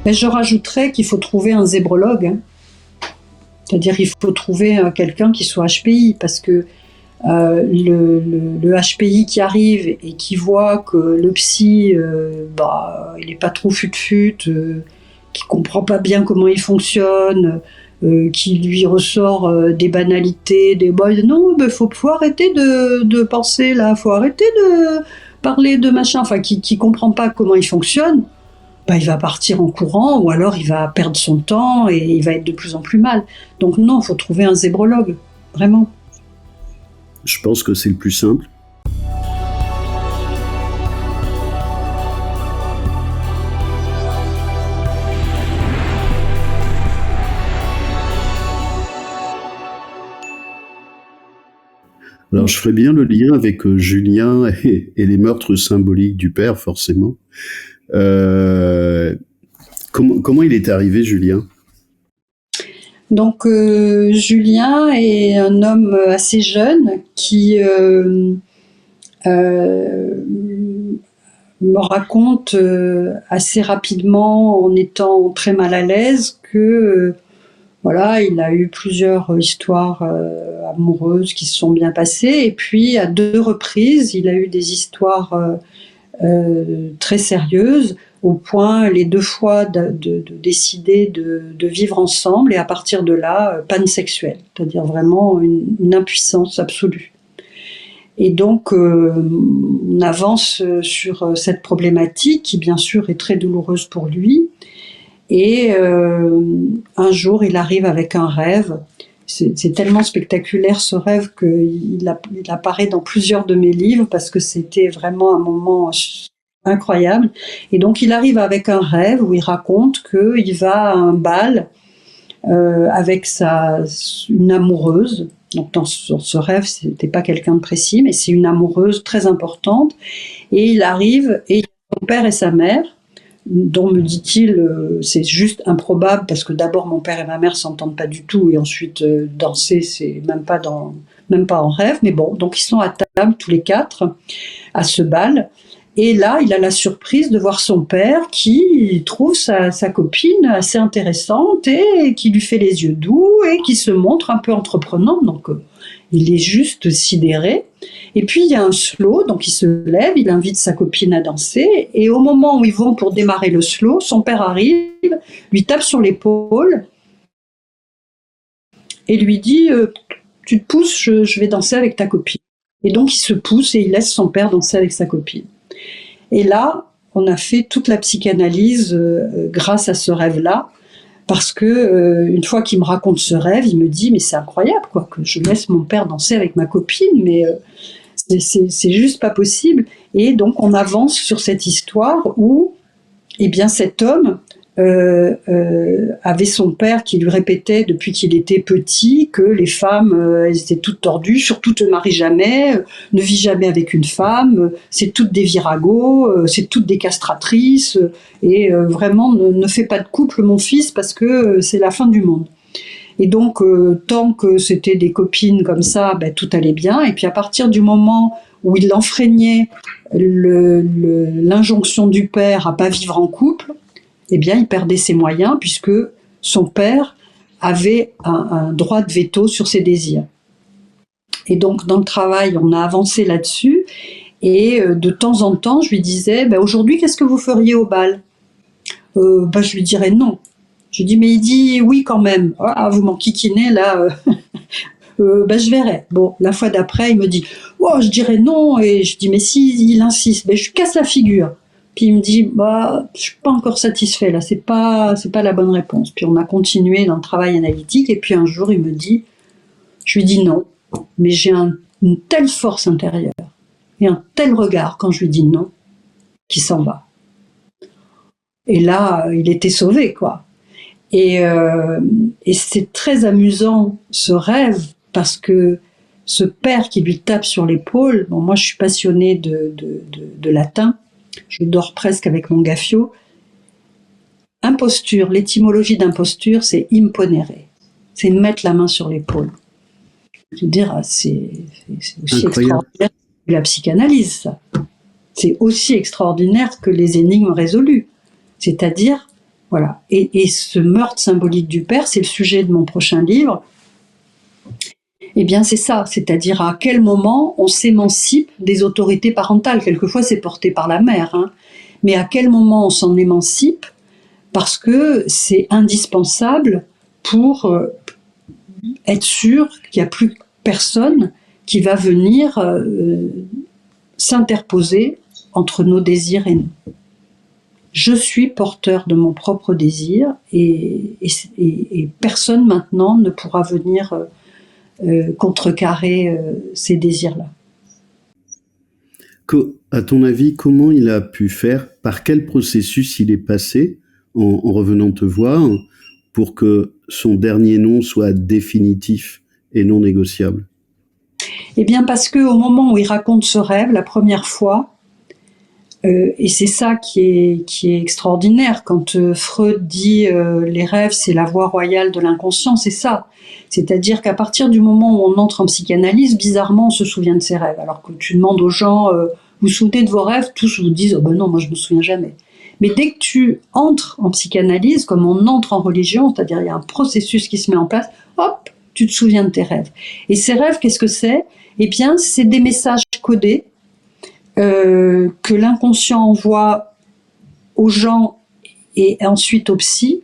Mais je rajouterais qu'il faut trouver un zébrologue, hein. C'est-à-dire qu'il faut trouver quelqu'un qui soit HPI, parce que le HPI qui arrive et qui voit que le psy, il n'est pas trop fut-fut, qui comprend pas bien comment il fonctionne, qui lui ressort des banalités, non, faut arrêter de penser là, faut arrêter de parler de machin, enfin qui comprend pas comment il fonctionne. Il va partir en courant, ou alors il va perdre son temps et il va être de plus en plus mal. Donc non, il faut trouver un zébrologue, vraiment. Je pense que c'est le plus simple. Alors je ferais bien le lien avec Julien et les meurtres symboliques du père, forcément. Comment il est arrivé, Julien ? Donc Julien est un homme assez jeune qui me raconte assez rapidement, en étant très mal à l'aise, que il a eu plusieurs histoires amoureuses qui se sont bien passées, et puis à 2 reprises il a eu des histoires très sérieuses, au point les 2 fois de décider de vivre ensemble, et à partir de là, panne sexuelle, c'est-à-dire vraiment une impuissance absolue. Et donc on avance sur cette problématique qui bien sûr est très douloureuse pour lui, et un jour il arrive avec un rêve. C'est tellement spectaculaire ce rêve qu'il apparaît dans plusieurs de mes livres, parce que c'était vraiment un moment incroyable. Et donc il arrive avec un rêve où il raconte qu'il va à un bal avec une amoureuse. Donc dans ce rêve, c'était pas quelqu'un de précis, mais c'est une amoureuse très importante. Et il arrive et il y a son père et sa mère, dont, me dit-il, c'est juste improbable, parce que d'abord mon père et ma mère s'entendent pas du tout, et ensuite danser, c'est même pas en rêve. Mais bon, donc ils sont à table tous les 4 à ce bal. Et là, il a la surprise de voir son père qui trouve sa copine assez intéressante et qui lui fait les yeux doux et qui se montre un peu entreprenant. Donc, il est juste sidéré. Et puis, il y a un slow, donc il se lève, il invite sa copine à danser. Et au moment où ils vont pour démarrer le slow, son père arrive, lui tape sur l'épaule et lui dit « Tu te pousses, je vais danser avec ta copine ». Et donc, il se pousse et il laisse son père danser avec sa copine. Et là, on a fait toute la psychanalyse grâce à ce rêve-là, parce que une fois qu'il me raconte ce rêve, il me dit « Mais c'est incroyable, quoi, que je laisse mon père danser avec ma copine, mais c'est juste pas possible ». Et donc, on avance sur cette histoire où, cet homme avait son père qui lui répétait depuis qu'il était petit que les femmes, elles étaient toutes tordues, surtout te marie jamais, ne vis jamais avec une femme, c'est toutes des viragos, c'est toutes des castratrices, et vraiment ne fais pas de couple mon fils, parce que c'est la fin du monde. Et donc tant que c'était des copines comme ça, tout allait bien. Et puis à partir du moment où il enfreignait l'injonction du père à pas vivre en couple, il perdait ses moyens, puisque son père avait un droit de veto sur ses désirs. Et donc, dans le travail, on a avancé là-dessus, et de temps en temps, je lui disais « Aujourd'hui, qu'est-ce que vous feriez au bal ?» Je lui dirais non. Je lui dis « Mais il dit oui quand même. Ah, vous m'enquiquinez là. Je verrai. » Bon, la fois d'après, il me dit « Oh, je dirais non. » Et je dis « Mais si il insiste, je lui casse la figure. » Puis il me dit je suis pas encore satisfait là, c'est pas la bonne réponse. Puis on a continué dans le travail analytique, et puis un jour il me dit, je lui dis non, mais j'ai une telle force intérieure et un tel regard quand je lui dis non, qu'il s'en va. Et là, il était sauvé, quoi. Et c'est très amusant ce rêve, parce que ce père qui lui tape sur l'épaule, moi je suis passionnée de latin. Je dors presque avec mon gaffio. Imposture, l'étymologie d'imposture, c'est imponere. C'est mettre la main sur l'épaule. Je veux dire, c'est aussi extraordinaire que la psychanalyse, ça. C'est aussi extraordinaire que les énigmes résolues. C'est-à-dire Voilà. Et ce meurtre symbolique du père, c'est le sujet de mon prochain livre. Eh bien, c'est ça, c'est-à-dire à quel moment on s'émancipe des autorités parentales. Quelquefois, c'est porté par la mère, hein. Mais à quel moment on s'en émancipe, parce que c'est indispensable pour être sûr qu'il n'y a plus personne qui va venir s'interposer entre nos désirs et nous. Je suis porteur de mon propre désir et personne maintenant ne pourra venir contrecarrer ces désirs-là. À ton avis, comment il a pu faire, par quel processus il est passé en revenant te voir pour que son dernier nom soit définitif et non négociable? Eh bien parce qu'au moment où il raconte ce rêve, la première fois, et c'est ça qui est extraordinaire, quand Freud dit les rêves c'est la voie royale de l'inconscient, c'est ça. C'est-à-dire qu'à partir du moment où on entre en psychanalyse, bizarrement on se souvient de ses rêves. Alors que tu demandes aux gens, vous vous souvenez de vos rêves? Tous vous disent, oh ben non, moi je me souviens jamais. Mais dès que tu entres en psychanalyse, comme on entre en religion, c'est-à-dire il y a un processus qui se met en place, hop, tu te souviens de tes rêves. Et ces rêves, qu'est-ce que c'est? Eh bien, c'est des messages codés que l'inconscient envoie aux gens et ensuite au psy.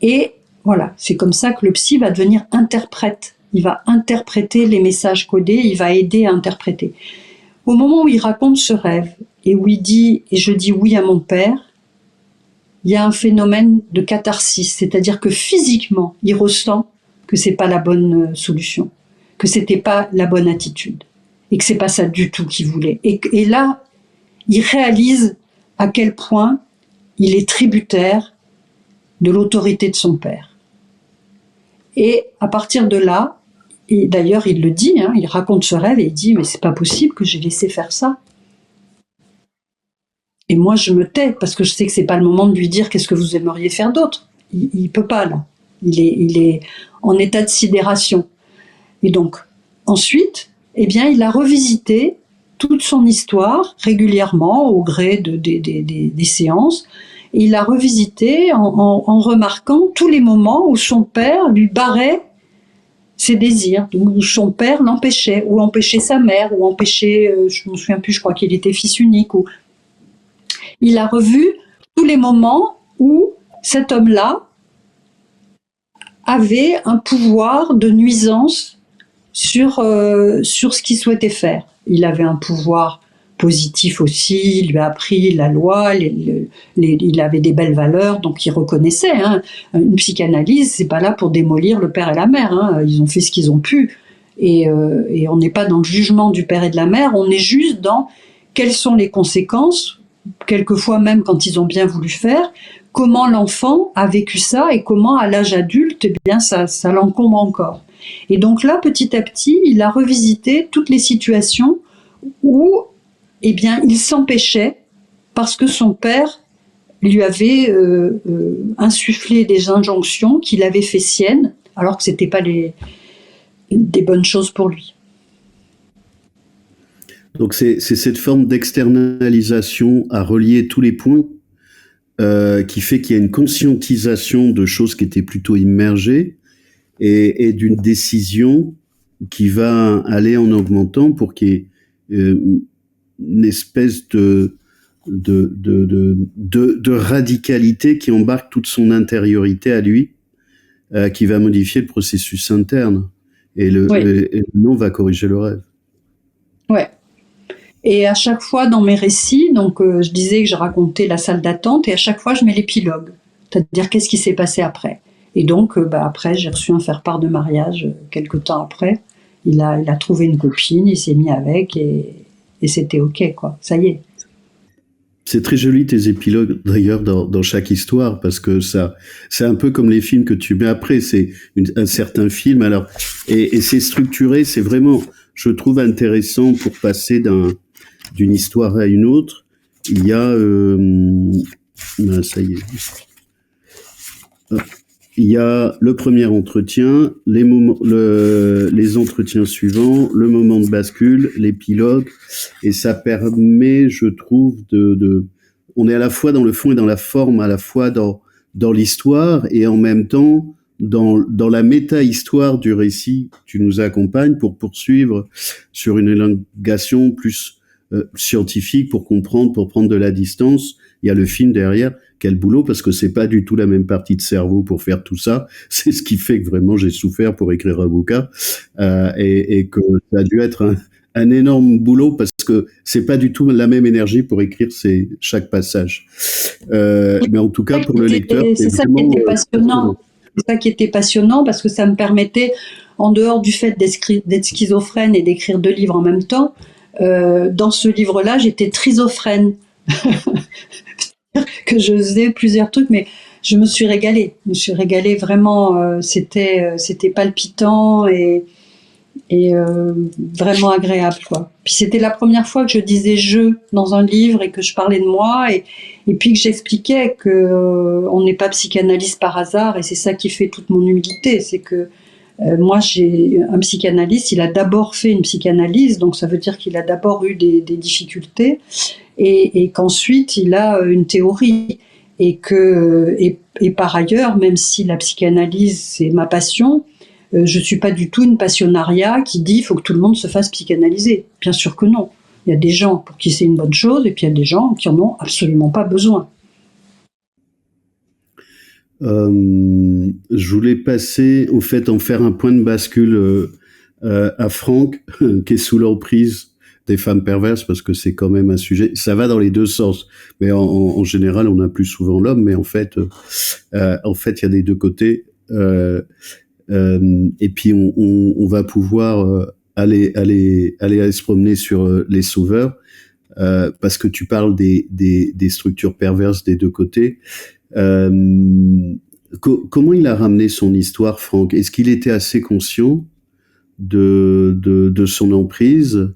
Et voilà, c'est comme ça que le psy va devenir interprète. Il va interpréter les messages codés, il va aider à interpréter. Au moment où il raconte ce rêve et où il dit « et je dis oui à mon père », il y a un phénomène de catharsis, c'est-à-dire que physiquement, il ressent que c'est pas la bonne solution, que c'était pas la bonne attitude et que c'est pas ça du tout qu'il voulait. Et là, il réalise à quel point il est tributaire de l'autorité de son père. Et à partir de là, et d'ailleurs il le dit, hein, il raconte ce rêve et il dit « mais c'est pas possible que j'ai laissé faire ça ». Et moi je me tais parce que je sais que c'est pas le moment de lui dire « qu'est-ce que vous aimeriez faire d'autre ». Il peut pas là, il est en état de sidération. Et donc ensuite, eh bien il a revisité toute son histoire régulièrement au gré des séances. Et il a revisité en remarquant tous les moments où son père lui barrait ses désirs, donc où son père l'empêchait, ou empêchait sa mère, ou empêchait, je me souviens plus, je crois qu'il était fils unique. Ou... Il a revu tous les moments où cet homme-là avait un pouvoir de nuisance sur ce qu'il souhaitait faire. Il avait un pouvoir positif aussi, il lui a appris la loi, il avait des belles valeurs, donc il reconnaissait. Hein. Une psychanalyse, c'est pas là pour démolir le père et la mère. Hein. Ils ont fait ce qu'ils ont pu. Et on n'est pas dans le jugement du père et de la mère, on est juste dans quelles sont les conséquences, quelquefois même quand ils ont bien voulu faire, comment l'enfant a vécu ça et comment à l'âge adulte, eh bien ça l'encombre encore. Et donc là, petit à petit, il a revisité toutes les situations où eh bien, il s'empêchait parce que son père lui avait insufflé des injonctions qu'il avait fait siennes, alors que c'était pas des bonnes choses pour lui. Donc c'est cette forme d'externalisation à relier tous les points qui fait qu'il y a une conscientisation de choses qui étaient plutôt immergées et d'une décision qui va aller en augmentant pour qu'il y ait une espèce de radicalité qui embarque toute son intériorité à lui, qui va modifier le processus interne. Et le nom va corriger le rêve. Ouais. Et à chaque fois dans mes récits, donc je disais que je racontais la salle d'attente, et à chaque fois je mets l'épilogue, c'est-à-dire qu'est-ce qui s'est passé après. Et donc après j'ai reçu un faire-part de mariage quelque temps après. Il a trouvé une copine, il s'est mis avec et c'était ok quoi. Ça y est. C'est très joli tes épilogues d'ailleurs dans chaque histoire parce que ça c'est un peu comme les films que tu mets après, c'est un certain film alors et c'est structuré, c'est vraiment je trouve intéressant pour passer d'une histoire à une autre. Il y a ça y est. Il y a le premier entretien, les entretiens suivants, le moment de bascule, l'épilogue, et ça permet, je trouve, on est à la fois dans le fond et dans la forme, à la fois dans dans l'histoire et en même temps dans la méta-histoire du récit. Tu nous accompagnes pour poursuivre sur une élongation plus scientifique pour comprendre, pour prendre de la distance. Il y a le film derrière. Quel boulot, parce que c'est pas du tout la même partie de cerveau pour faire tout ça. C'est ce qui fait que vraiment j'ai souffert pour écrire un bouquin et que ça a dû être un énorme boulot parce que c'est pas du tout la même énergie pour écrire chaque passage. Mais en tout cas pour le lecteur, c'est ça qui était passionnant. C'est ça qui était passionnant parce que ça me permettait, en dehors du fait d'être schizophrène et d'écrire 2 livres en même temps, dans ce livre-là, j'étais trisophrène. Que je faisais plusieurs trucs, mais je me suis régalée. Je me suis régalée vraiment. C'était palpitant et vraiment agréable, quoi. Puis c'était la première fois que je disais je dans un livre et que je parlais de moi et puis que j'expliquais que on n'est pas psychanalyste par hasard et c'est ça qui fait toute mon humilité, c'est que moi j'ai un psychanalyste, il a d'abord fait une psychanalyse, donc ça veut dire qu'il a d'abord eu des difficultés et qu'ensuite il a une théorie et par ailleurs, même si la psychanalyse c'est ma passion, je suis pas du tout une passionnariat qui dit il faut que tout le monde se fasse psychanalyser. Bien sûr que non. Il y a des gens pour qui c'est une bonne chose et puis il y a des gens qui en ont absolument pas besoin. Je voulais passer, au fait, en faire un point de bascule à Franck, qui est sous l'emprise des femmes perverses, parce que c'est quand même un sujet, ça va dans les deux sens, mais en général, on a plus souvent l'homme, mais en fait, il y a des deux côtés, et puis on va pouvoir aller se promener sur les sauveurs, parce que tu parles des structures perverses des deux côtés. Comment il a ramené son histoire, Franck? Est-ce qu'il était assez conscient de son emprise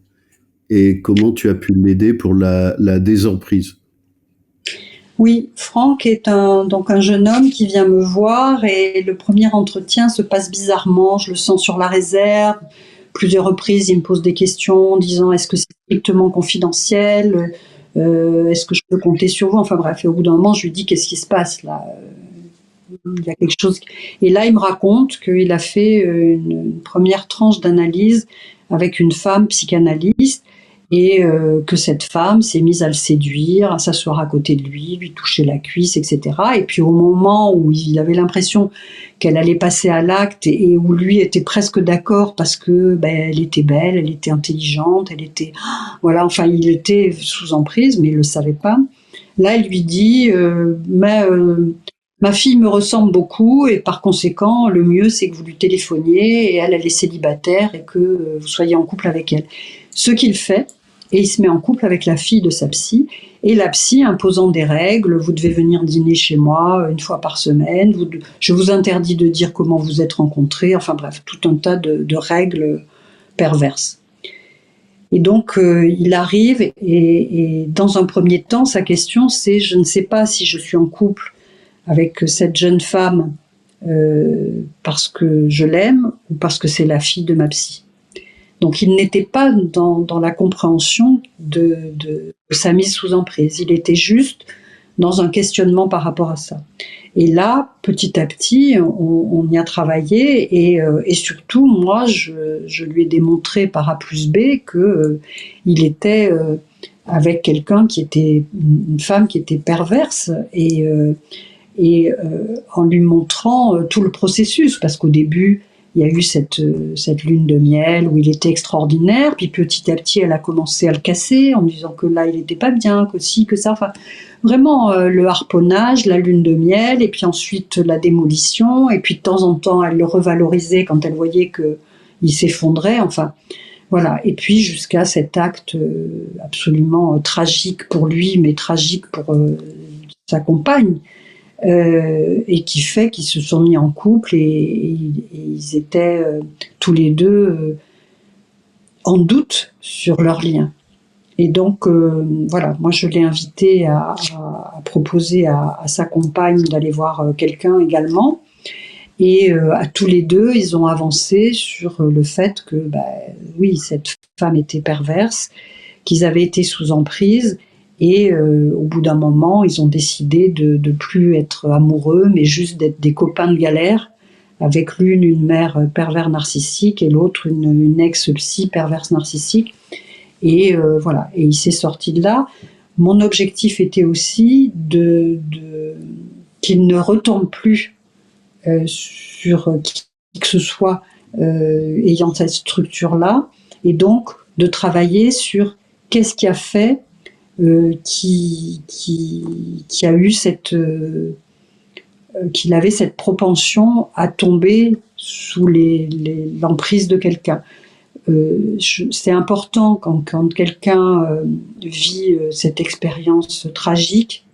et comment tu as pu l'aider pour la désemprise? Oui, Franck est donc un jeune homme qui vient me voir et le premier entretien se passe bizarrement. Je le sens sur la réserve. Plusieurs reprises, il me pose des questions disant est-ce que c'est strictement confidentiel, est-ce que je peux compter sur vous? Enfin bref, et au bout d'un moment, je lui dis qu'est-ce qui se passe là? Il y a quelque chose. Et là, il me raconte qu'il a fait une première tranche d'analyse avec une femme psychanalyste et que cette femme s'est mise à le séduire, à s'asseoir à côté de lui toucher la cuisse, etc. Et puis au moment où il avait l'impression qu'elle allait passer à l'acte et où lui était presque d'accord parce que elle était belle, elle était intelligente, elle était voilà, enfin il était sous emprise mais il le savait pas. Là, elle lui dit ma fille me ressemble beaucoup et par conséquent, le mieux c'est que vous lui téléphoniez et elle est célibataire et que vous soyez en couple avec elle. Ce qu'il fait, et il se met en couple avec la fille de sa psy, et la psy imposant des règles, vous devez venir dîner chez moi 1 fois par semaine, je vous interdis de dire comment vous êtes rencontrés, enfin bref, tout un tas de règles perverses. Et donc il arrive et dans un premier temps, sa question c'est je ne sais pas si je suis en couple avec cette jeune femme parce que je l'aime ou parce que c'est la fille de ma psy. Donc il n'était pas dans la compréhension de sa mise sous emprise. Il était juste dans un questionnement par rapport à ça. Et là, petit à petit, on y a travaillé et surtout, moi, je lui ai démontré par A plus B que il était avec quelqu'un qui était une femme qui était perverse et en lui montrant tout le processus, parce qu'au début, il y a eu cette lune de miel où il était extraordinaire, puis petit à petit, elle a commencé à le casser en disant que là, il n'était pas bien, que ci, que ça, enfin, vraiment le harponnage, la lune de miel, et puis ensuite la démolition, et puis de temps en temps, elle le revalorisait quand elle voyait qu'il s'effondrait, enfin, voilà. Et puis jusqu'à cet acte absolument tragique pour lui, mais tragique pour sa compagne, et qui fait qu'ils se sont mis en couple et ils étaient tous les deux en doute sur leur lien. Et donc voilà, moi je l'ai invité à proposer à sa compagne d'aller voir quelqu'un également. Et à tous les deux, ils ont avancé sur le fait que oui, cette femme était perverse, qu'ils avaient été sous emprise Et au bout d'un moment, ils ont décidé de plus être amoureux, mais juste d'être des copains de galère, avec l'une une mère pervers narcissique et l'autre une ex-psy perverse narcissique. Et voilà, et il s'est sorti de là. Mon objectif était aussi qu'il ne retombe plus sur qui que ce soit ayant cette structure-là, et donc de travailler sur qu'est-ce qui a fait qui a eu qu'il avait cette propension à tomber sous l'emprise de quelqu'un. C'est important quand quelqu'un vit cette expérience tragique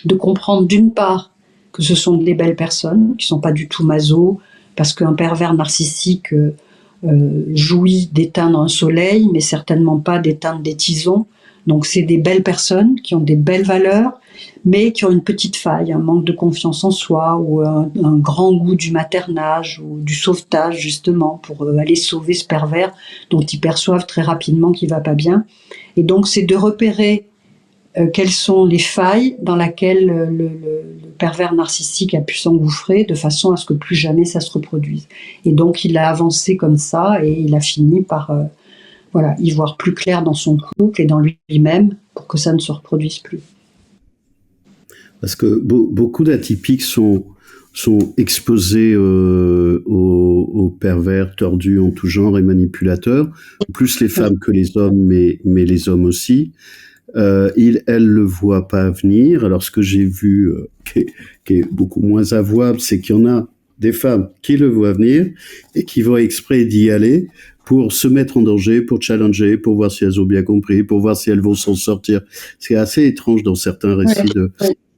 de comprendre d'une part que ce sont des belles personnes qui sont pas du tout maso, parce qu'un pervers narcissique jouit d'éteindre un soleil, mais certainement pas d'éteindre des tisons. Donc c'est des belles personnes qui ont des belles valeurs, mais qui ont une petite faille, un manque de confiance en soi, ou un grand goût du maternage ou du sauvetage, justement, pour aller sauver ce pervers dont ils perçoivent très rapidement qu'il va pas bien. Et donc c'est de repérer quelles sont les failles dans lesquelles le pervers narcissique a pu s'engouffrer, de façon à ce que plus jamais ça se reproduise. Et donc il a avancé comme ça, et il a fini par voilà, y voir plus clair dans son couple et dans lui-même pour que ça ne se reproduise plus. Parce que beaucoup d'atypiques sont exposés aux pervers tordus en tout genre et manipulateurs, plus les femmes que les hommes, mais les hommes aussi. Elles le voient pas venir. Alors ce que j'ai vu, qui est beaucoup moins avouable, c'est qu'il y en a des femmes qui le voient venir et qui vont exprès d'y aller pour se mettre en danger, pour challenger, pour voir si elles ont bien compris, pour voir si elles vont s'en sortir. C'est assez étrange dans certains récits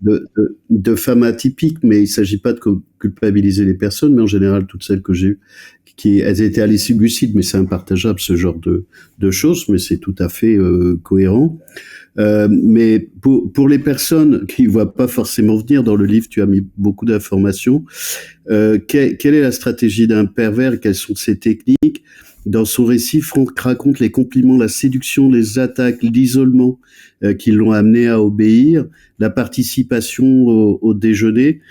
de femmes atypiques, mais il s'agit pas de culpabiliser les personnes, mais en général, toutes celles que j'ai eues, elles étaient à l'issue lucide, mais c'est impartageable, ce genre de choses, mais c'est tout à fait cohérent. Mais pour les personnes qui ne voient pas forcément venir, dans le livre, tu as mis beaucoup d'informations. Quelle est la stratégie d'un pervers? Quelles sont ses techniques? Dans son récit, Franck raconte les compliments, la séduction, les attaques, l'isolement qui l'ont amené à obéir, la participation au déjeuner.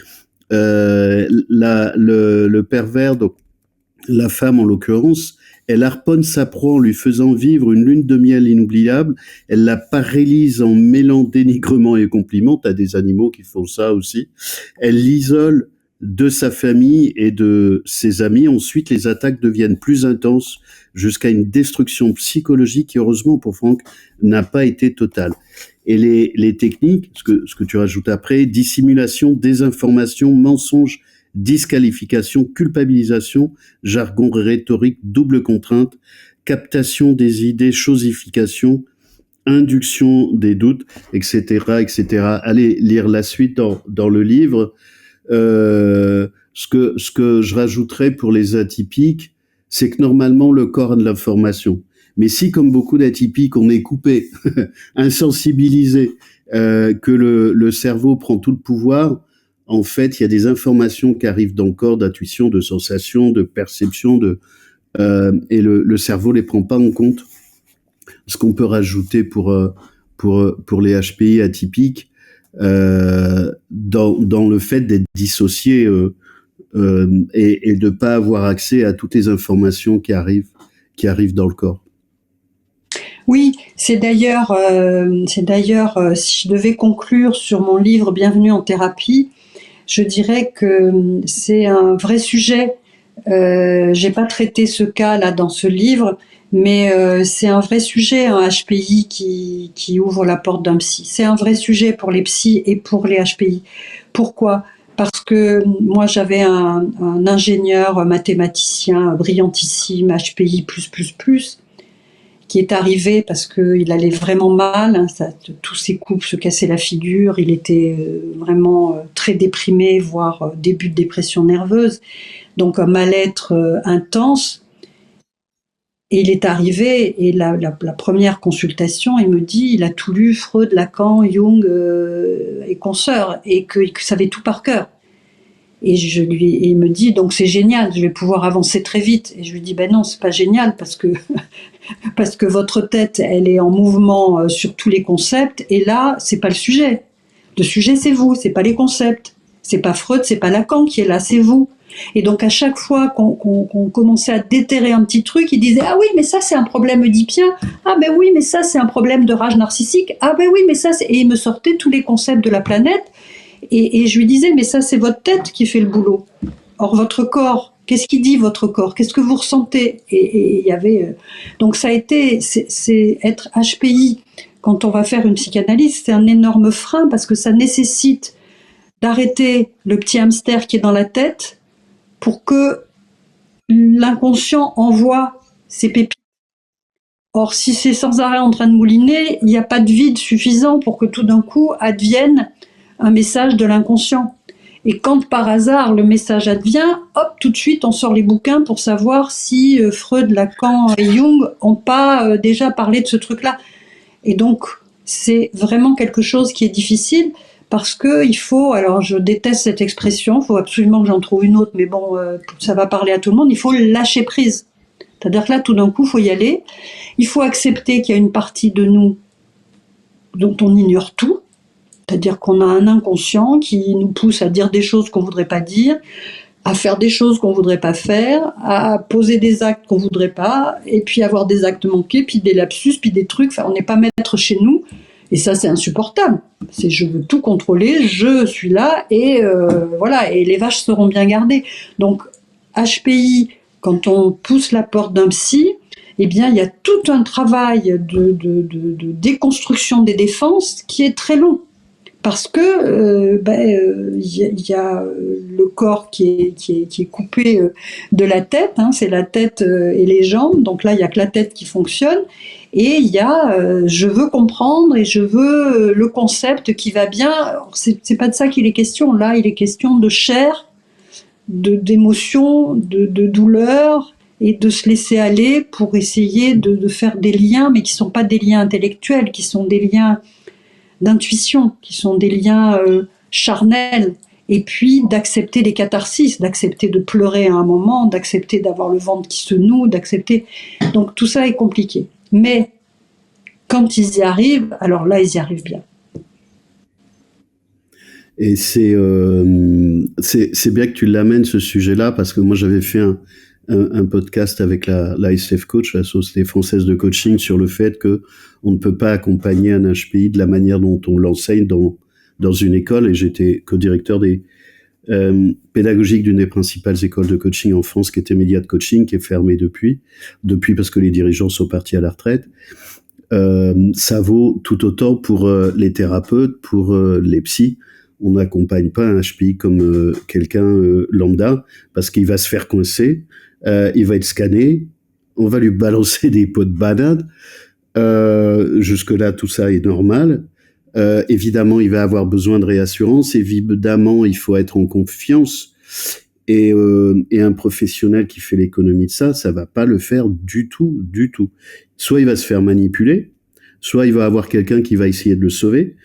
Le pervers, donc la femme en l'occurrence, elle harponne sa proie en lui faisant vivre une lune de miel inoubliable. Elle la paralyse en mêlant dénigrement et compliments. T'as des animaux qui font ça aussi. Elle l'isole de sa famille et de ses amis. Ensuite, les attaques deviennent plus intenses jusqu'à une destruction psychologique qui, heureusement pour Franck, n'a pas été totale. Et les techniques, ce que tu rajoutes après, dissimulation, désinformation, mensonge, disqualification, culpabilisation, jargon rhétorique, double contrainte, captation des idées, chosification, induction des doutes, etc., etc. Allez lire la suite dans le livre. Ce que je rajouterais pour les atypiques, c'est que normalement le corps a de l'information. Mais si, comme beaucoup d'atypiques, on est coupé, insensibilisé, que le cerveau prend tout le pouvoir, en fait, il y a des informations qui arrivent dans le corps, d'intuition, de sensation, de perception, et le cerveau les prend pas en compte. Ce qu'on peut rajouter pour les HPI atypiques, dans le fait d'être dissocié et de pas avoir accès à toutes les informations qui arrivent dans le corps. Oui, c'est d'ailleurs, si je devais conclure sur mon livre Bienvenue en thérapie, je dirais que c'est un vrai sujet. J'ai pas traité ce cas-là dans ce livre, mais c'est un vrai sujet, un HPI qui ouvre la porte d'un psy. C'est un vrai sujet pour les psys et pour les HPI. Pourquoi ? Parce que moi, j'avais un ingénieur mathématicien brillantissime, HPI+++, qui est arrivé parce qu'il allait vraiment mal, hein, tous ses couples se cassaient la figure, il était vraiment très déprimé, voire début de dépression nerveuse, donc un mal-être intense. Et il est arrivé, et la première consultation, il me dit, il a tout lu, Freud, Lacan, Jung et consorts, et qu'il savait tout par cœur. Et et il me dit, donc c'est génial, je vais pouvoir avancer très vite. Et je lui dis, ben non, c'est pas génial parce que, parce que votre tête, elle est en mouvement sur tous les concepts. Et là, c'est pas le sujet. Le sujet, c'est vous, c'est pas les concepts. C'est pas Freud, c'est pas Lacan qui est là, c'est vous. Et donc à chaque fois qu'on commençait à déterrer un petit truc, il disait, ah oui, mais ça c'est un problème oedipien. Ah ben oui, mais ça c'est un problème de rage narcissique. Ah ben oui, mais ça c'est... Et il me sortait tous les concepts de la planète. Et je lui disais, mais ça c'est votre tête qui fait le boulot. Or votre corps, qu'est-ce qu'il dit votre corps? Qu'est-ce que vous ressentez? Et il y avait... donc ça a été... c'est être HPI, quand on va faire une psychanalyse, c'est un énorme frein parce que ça nécessite d'arrêter le petit hamster qui est dans la tête pour que l'inconscient envoie ses pépites. Or, si c'est sans arrêt en train de mouliner, il n'y a pas de vide suffisant pour que tout d'un coup advienne un message de l'inconscient. Et quand par hasard le message advient, hop, tout de suite on sort les bouquins pour savoir si Freud, Lacan et Jung n'ont pas déjà parlé de ce truc-là. Et donc, c'est vraiment quelque chose qui est difficile parce que il faut, alors je déteste cette expression, il faut absolument que j'en trouve une autre, mais bon, ça va parler à tout le monde, il faut lâcher prise. C'est-à-dire que là, tout d'un coup, il faut y aller. Il faut accepter qu'il y a une partie de nous dont on ignore tout. C'est-à-dire qu'on a un inconscient qui nous pousse à dire des choses qu'on ne voudrait pas dire, à faire des choses qu'on ne voudrait pas faire, à poser des actes qu'on ne voudrait pas, et puis avoir des actes manqués, puis des lapsus, puis des trucs. Enfin, on n'est pas maître chez nous. Et ça, c'est insupportable. C'est je veux tout contrôler, je suis là, et voilà, et les vaches seront bien gardées. Donc, HPI, quand on pousse la porte d'un psy, eh bien, il y a tout un travail de déconstruction des défenses qui est très long. Parce que y a le corps qui est coupé de la tête, hein, c'est la tête et les jambes, donc là il y a que la tête qui fonctionne, et il y a je veux comprendre et je veux le concept qui va bien. C'est pas de ça qu'il est question, là il est question de chair, d'émotion, de douleur, et de se laisser aller pour essayer de faire des liens, mais qui sont pas des liens intellectuels, qui sont des liens d'intuition, qui sont des liens charnels, et puis d'accepter les catharsis, d'accepter de pleurer à un moment, d'accepter d'avoir le ventre qui se noue, d'accepter... Donc tout ça est compliqué. Mais quand ils y arrivent, alors là, ils y arrivent bien. Et c'est bien que tu l'amènes, ce sujet-là, parce que moi, j'avais fait un podcast avec la SF Coach, la Société française de coaching, sur le fait que on ne peut pas accompagner un HPI de la manière dont on l'enseigne dans une école, et j'étais co-directeur des pédagogiques d'une des principales écoles de coaching en France, qui était Média de Coaching, qui est fermée depuis parce que les dirigeants sont partis à la retraite. Ça vaut tout autant pour les thérapeutes, pour les psys. On n'accompagne pas un HPI comme quelqu'un lambda, parce qu'il va se faire coincer, il va être scanné, on va lui balancer des pots de banane. Jusque-là, tout ça est normal. Évidemment, il va avoir besoin de réassurance. Évidemment, il faut être en confiance. Et un professionnel qui fait l'économie de ça va pas le faire du tout, du tout. Soit il va se faire manipuler, soit il va avoir quelqu'un qui va essayer de le sauver,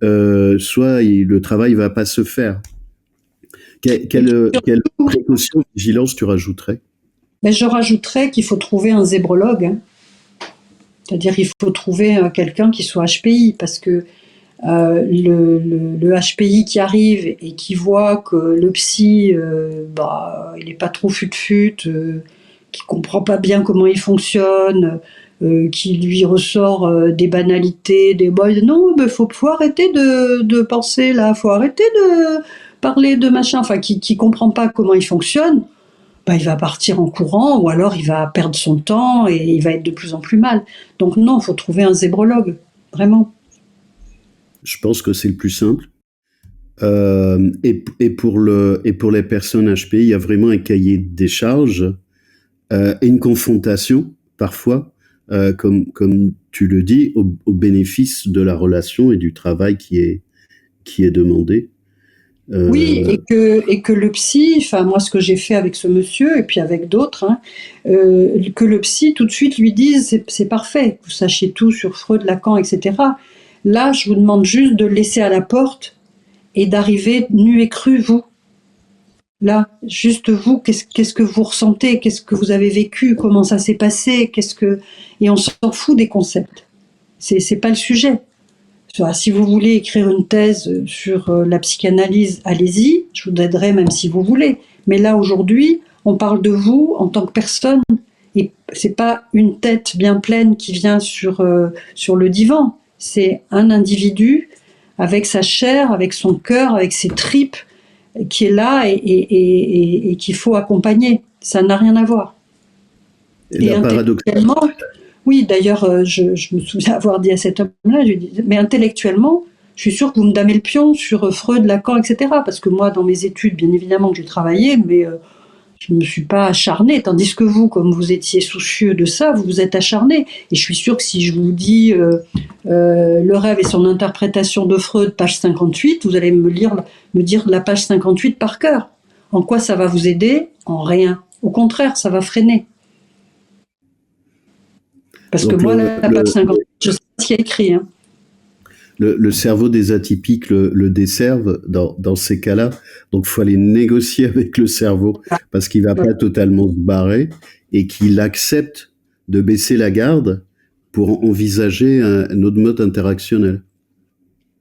soit le travail va pas se faire. Quelle précaution, vigilance tu rajouterais? Mais je rajouterais qu'il faut trouver un zébrologue, hein. C'est-à-dire qu'il faut trouver quelqu'un qui soit HPI, parce que le HPI qui arrive et qui voit que le psy, il n'est pas trop fut-fut, qui comprend pas bien comment il fonctionne, qui lui ressort des banalités, non, mais faut arrêter de penser là, faut arrêter de parler de machin, enfin qui comprend pas comment il fonctionne. Il va partir en courant, ou alors il va perdre son temps et il va être de plus en plus mal. Donc non, il faut trouver un zébrologue, vraiment. Je pense que c'est le plus simple. Et pour les personnes HPI, il y a vraiment un cahier des charges et une confrontation, parfois, comme tu le dis, au bénéfice de la relation et du travail qui est demandé. Oui, et que le psy, enfin moi ce que j'ai fait avec ce monsieur et puis avec d'autres, hein, que le psy tout de suite lui dise c'est parfait, vous sachiez tout sur Freud, Lacan, etc. Là, je vous demande juste de le laisser à la porte et d'arriver nu et cru, vous. Là, juste vous, qu'est-ce que vous ressentez? Qu'est-ce que vous avez vécu? Comment ça s'est passé? Et on s'en fout des concepts. C'est pas le sujet. Si vous voulez écrire une thèse sur la psychanalyse, allez-y, je vous aiderai même si vous voulez. Mais là, aujourd'hui, on parle de vous en tant que personne. Et c'est pas une tête bien pleine qui vient sur le divan. C'est un individu avec sa chair, avec son cœur, avec ses tripes, qui est là et qu'il faut accompagner. Ça n'a rien à voir. Et intellectuellement, oui, d'ailleurs, je me souviens avoir dit à cet homme-là, je lui dis, mais intellectuellement, je suis sûre que vous me damez le pion sur Freud, Lacan, etc. Parce que moi, dans mes études, bien évidemment que j'ai travaillé, mais je ne me suis pas acharnée. Tandis que vous, comme vous étiez soucieux de ça, vous vous êtes acharné. Et je suis sûre que si je vous dis Le rêve et son interprétation de Freud, page 58, vous allez me dire la page 58 par cœur. En quoi ça va vous aider? En rien. Au contraire, ça va freiner. Parce donc que moi, la page 58, je sais ce qu'il y a écrit. Hein. Le cerveau des atypiques le desserve dans ces cas-là. Donc, il faut aller négocier avec le cerveau parce qu'il ne va pas totalement se barrer et qu'il accepte de baisser la garde pour envisager un autre mode interactionnel.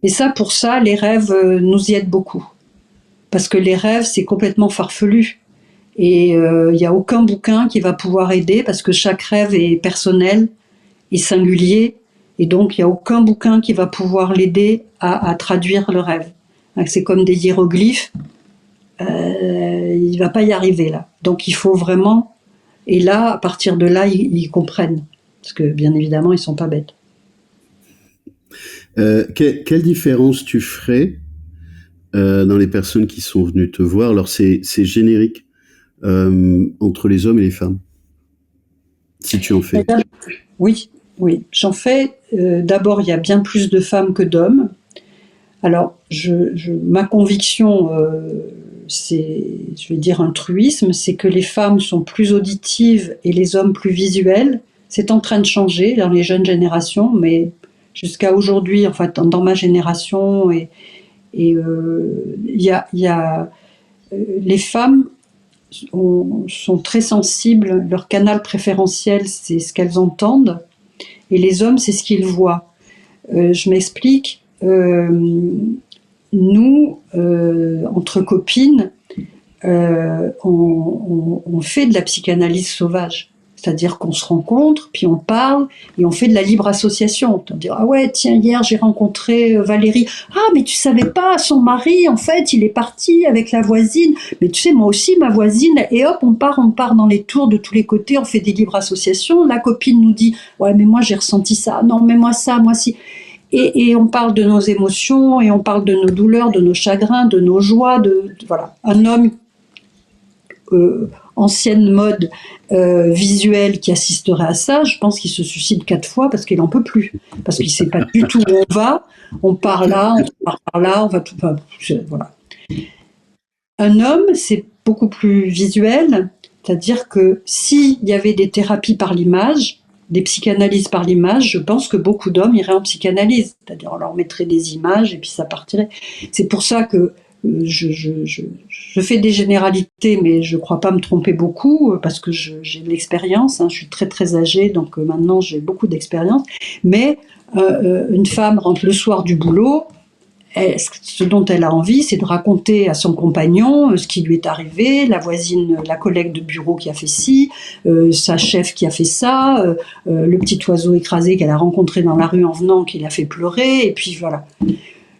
Et ça, pour ça, les rêves nous y aident beaucoup. Parce que les rêves, c'est complètement farfelu. Et il n'y a aucun bouquin qui va pouvoir aider parce que chaque rêve est personnel, est singulier. Et donc, il n'y a aucun bouquin qui va pouvoir l'aider à traduire le rêve. C'est comme des hiéroglyphes. Il ne va pas y arriver, là. Donc, il faut vraiment... Et là, à partir de là, ils comprennent. Parce que, bien évidemment, ils ne sont pas bêtes. Quelle différence tu ferais dans les personnes qui sont venues te voir? Alors, c'est générique entre les hommes et les femmes. Si tu en fais. Oui, j'en fais. D'abord, il y a bien plus de femmes que d'hommes. Alors, ma conviction, je vais dire un truisme, c'est que les femmes sont plus auditives et les hommes plus visuels. C'est en train de changer dans les jeunes générations, mais jusqu'à aujourd'hui, enfin, dans ma génération, les femmes sont très sensibles. Leur canal préférentiel, c'est ce qu'elles entendent, et les hommes, c'est ce qu'ils voient. Je m'explique. Nous, entre copines, on fait de la psychanalyse sauvage. C'est-à-dire qu'on se rencontre, puis on parle, et on fait de la libre association. On dit, ah ouais, tiens, hier j'ai rencontré Valérie. Ah, mais tu savais pas, son mari, en fait, il est parti avec la voisine. Mais tu sais, moi aussi, ma voisine, et hop, on part dans les tours de tous les côtés, on fait des libres associations. La copine nous dit, ouais, mais moi j'ai ressenti ça. Non, mais moi ça, moi si. Et on parle de nos émotions, et on parle de nos douleurs, de nos chagrins, de nos joies, voilà. Un homme ancienne mode visuelle qui assisterait à ça, je pense qu'il se suicide 4 fois parce qu'il n'en peut plus. Parce qu'il ne sait pas du tout où on va. On part là, on part par là, on va tout. Enfin, voilà. Un homme, c'est beaucoup plus visuel, c'est-à-dire que s'il y avait des thérapies par l'image, des psychanalyses par l'image, je pense que beaucoup d'hommes iraient en psychanalyse. C'est-à-dire on leur mettrait des images et puis ça partirait. C'est pour ça que je fais des généralités, mais je ne crois pas me tromper beaucoup, parce que j'ai de l'expérience, hein, je suis très très âgée, donc maintenant j'ai beaucoup d'expérience, mais une femme rentre le soir du boulot, ce dont elle a envie, c'est de raconter à son compagnon ce qui lui est arrivé, la voisine, la collègue de bureau qui a fait ci, sa chef qui a fait ça, le petit oiseau écrasé qu'elle a rencontré dans la rue en venant, qui l'a fait pleurer, et puis voilà.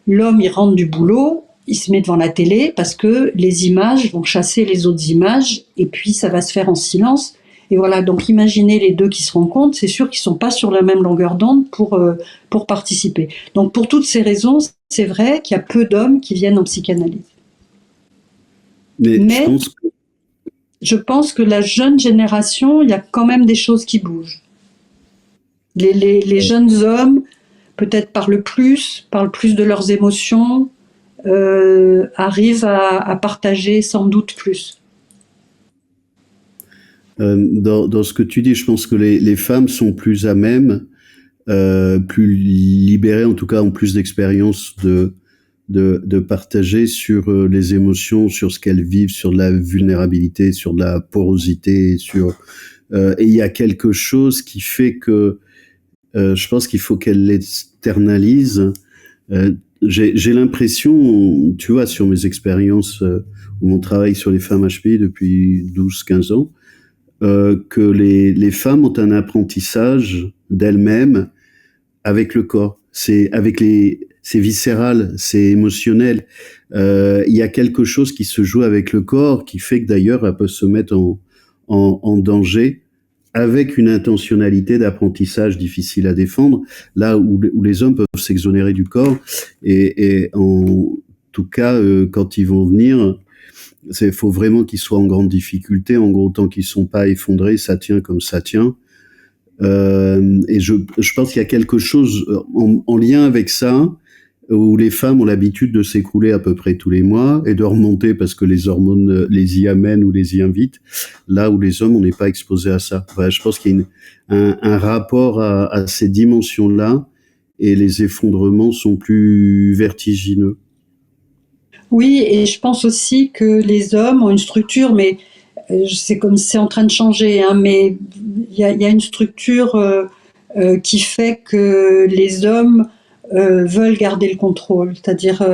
L'homme, il rentre du boulot, il se met devant la télé parce que les images vont chasser les autres images et puis ça va se faire en silence. Et voilà, donc imaginez les deux qui se rencontrent, c'est sûr qu'ils ne sont pas sur la même longueur d'onde pour participer. Donc pour toutes ces raisons, c'est vrai qu'il y a peu d'hommes qui viennent en psychanalyse. Mais je pense que la jeune génération, il y a quand même des choses qui bougent. Les jeunes hommes, peut-être parlent plus de leurs émotions, arrivent à partager sans doute plus. Dans ce que tu dis, je pense que les femmes sont plus à même, plus libérées, en tout cas ont plus d'expérience de partager sur les émotions, sur ce qu'elles vivent, sur de la vulnérabilité, sur de la porosité, et il y a quelque chose qui fait que je pense qu'il faut qu'elle l'externalise. J'ai l'impression, tu vois, sur mes expériences ou mon travail sur les femmes HPI depuis 12-15 ans, que les femmes ont un apprentissage d'elles-mêmes avec le corps. C'est viscéral, c'est émotionnel. Il y a quelque chose qui se joue avec le corps qui fait que d'ailleurs elles peuvent se mettre en danger avec une intentionnalité d'apprentissage difficile à défendre, là où les hommes peuvent s'exonérer du corps. Et en tout cas, quand ils vont venir, il faut vraiment qu'ils soient en grande difficulté. En gros, tant qu'ils sont pas effondrés, ça tient comme ça tient. Et je pense qu'il y a quelque chose en lien avec ça, où les femmes ont l'habitude de s'écrouler à peu près tous les mois et de remonter parce que les hormones les y amènent ou les y invitent, là où les hommes, on n'est pas exposé à ça. Enfin, je pense qu'il y a un rapport à ces dimensions-là, et les effondrements sont plus vertigineux. Oui, et je pense aussi que les hommes ont une structure, mais c'est comme c'est en train de changer, hein, mais il y a une structure qui fait que les hommes veulent garder le contrôle, c'est-à-dire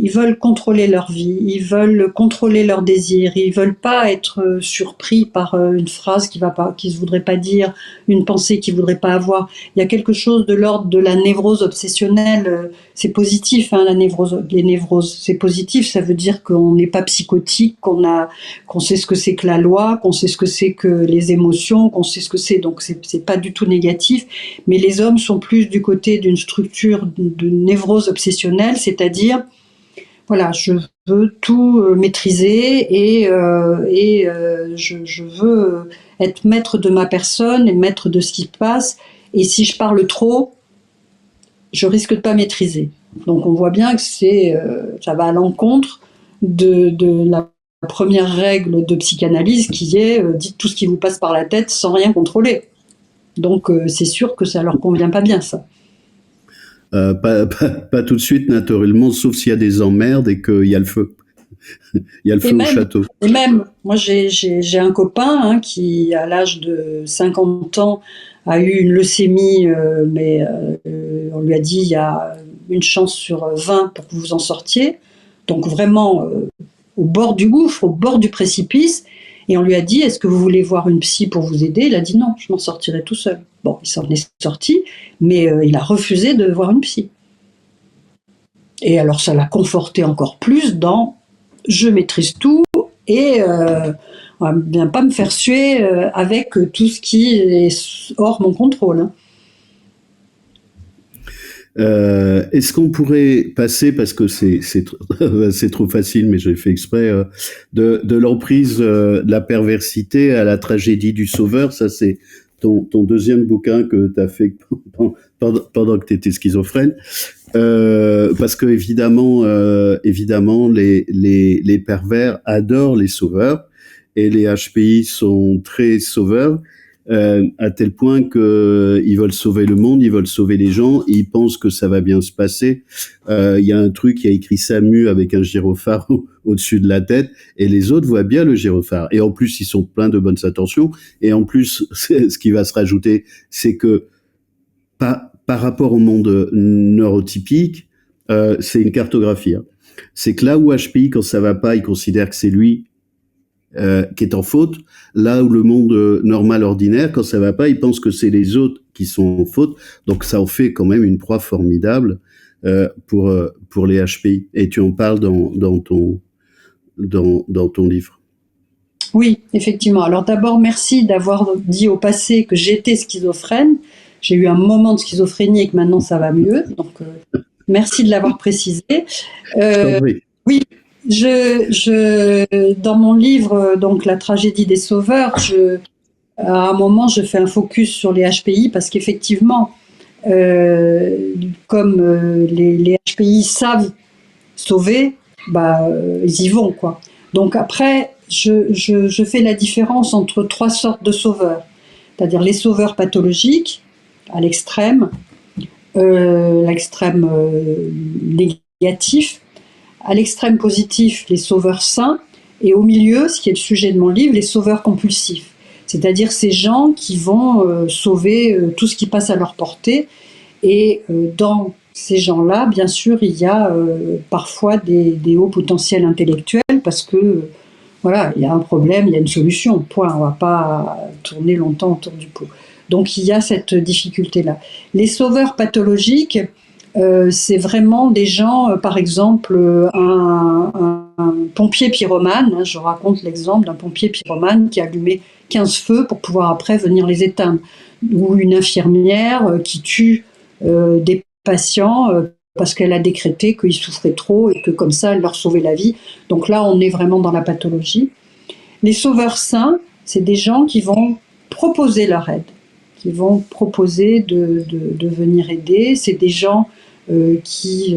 ils veulent contrôler leur vie, ils veulent contrôler leurs désirs, ils veulent pas être surpris par une phrase qui se voudrait pas dire, une pensée qu'ils voudraient pas avoir. Il y a quelque chose de l'ordre de la névrose obsessionnelle. C'est positif, hein, les névroses, c'est positif. Ça veut dire qu'on n'est pas psychotique, qu'on sait ce que c'est que la loi, qu'on sait ce que c'est que les émotions, qu'on sait ce que c'est. Donc c'est pas du tout négatif. Mais les hommes sont plus du côté d'une structure de névrose obsessionnelle, c'est-à-dire voilà, je veux tout maîtriser et je veux être maître de ma personne et maître de ce qui se passe. Et si je parle trop, je risque de pas maîtriser. Donc on voit bien que ça va à l'encontre de la première règle de psychanalyse qui est dites tout ce qui vous passe par la tête sans rien contrôler. Donc c'est sûr que ça leur convient pas bien, ça. Pas tout de suite, naturellement, sauf s'il y a des emmerdes et qu'il y a le feu. Il y a le feu au château. Et même, moi j'ai un copain qui, à l'âge de 50 ans, a eu une leucémie, mais on lui a dit il y a une chance sur 20 pour que vous en sortiez. Donc vraiment au bord du gouffre, au bord du précipice. Et on lui a dit, est-ce que vous voulez voir une psy pour vous aider? Il a dit non, je m'en sortirai tout seul. Bon, il s'en est sorti, mais il a refusé de voir une psy. Et alors ça l'a conforté encore plus dans je maîtrise tout et on va bien pas me faire suer avec tout ce qui est hors mon contrôle. Hein. Est-ce qu'on pourrait passer, parce que c'est trop facile, mais j'ai fait exprès, de l'emprise de la perversité à la tragédie du sauveur. Ça, c'est ton deuxième bouquin que tu as fait pendant que tu étais schizophrène. Parce que évidemment, les pervers adorent les sauveurs, et les HPI sont très sauveurs. À tel point que ils veulent sauver le monde, ils veulent sauver les gens, et ils pensent que ça va bien se passer. Il y a un truc qui a écrit SAMU avec un gyrophare au-dessus de la tête, et les autres voient bien le gyrophare. Et en plus, ils sont pleins de bonnes intentions. Et en plus, ce qui va se rajouter, c'est que par rapport au monde neurotypique, c'est une cartographie. Hein. C'est que là où HPI, quand ça va pas, il considère que c'est lui qui est en faute, là où le monde normal ordinaire, quand ça va pas, il pense que c'est les autres qui sont en faute. Donc ça en fait quand même une proie formidable pour les HPI. Et tu en parles dans ton livre. Oui, effectivement. Alors d'abord, merci d'avoir dit au passé que j'étais schizophrène. J'ai eu un moment de schizophrénie et que maintenant ça va mieux. Donc merci de l'avoir précisé. Oui. Dans mon livre, donc La tragédie des sauveurs, à un moment, je fais un focus sur les HPI parce qu'effectivement, comme les HPI savent sauver, ils y vont, quoi. Donc après, je fais la différence entre trois sortes de sauveurs, c'est-à-dire les sauveurs pathologiques à l'extrême négatif. à l'extrême positif les sauveurs saints, et au milieu, ce qui est le sujet de mon livre, les sauveurs compulsifs. C'est-à-dire ces gens qui vont sauver tout ce qui passe à leur portée. Et dans ces gens-là, bien sûr, il y a parfois des hauts potentiels intellectuels parce que voilà, il y a un problème, il y a une solution. Point. On ne va pas tourner longtemps autour du pot. Donc il y a cette difficulté-là. Les sauveurs pathologiques, c'est vraiment des gens, par exemple, un pompier pyromane. Hein, je raconte l'exemple d'un pompier pyromane qui a allumé 15 feux pour pouvoir après venir les éteindre. Ou une infirmière qui tue des patients parce qu'elle a décrété qu'ils souffraient trop et que comme ça, elle leur sauvait la vie. Donc là, on est vraiment dans la pathologie. Les sauveurs saints, c'est des gens qui vont proposer leur aide, qui vont proposer de venir aider. C'est des gens qui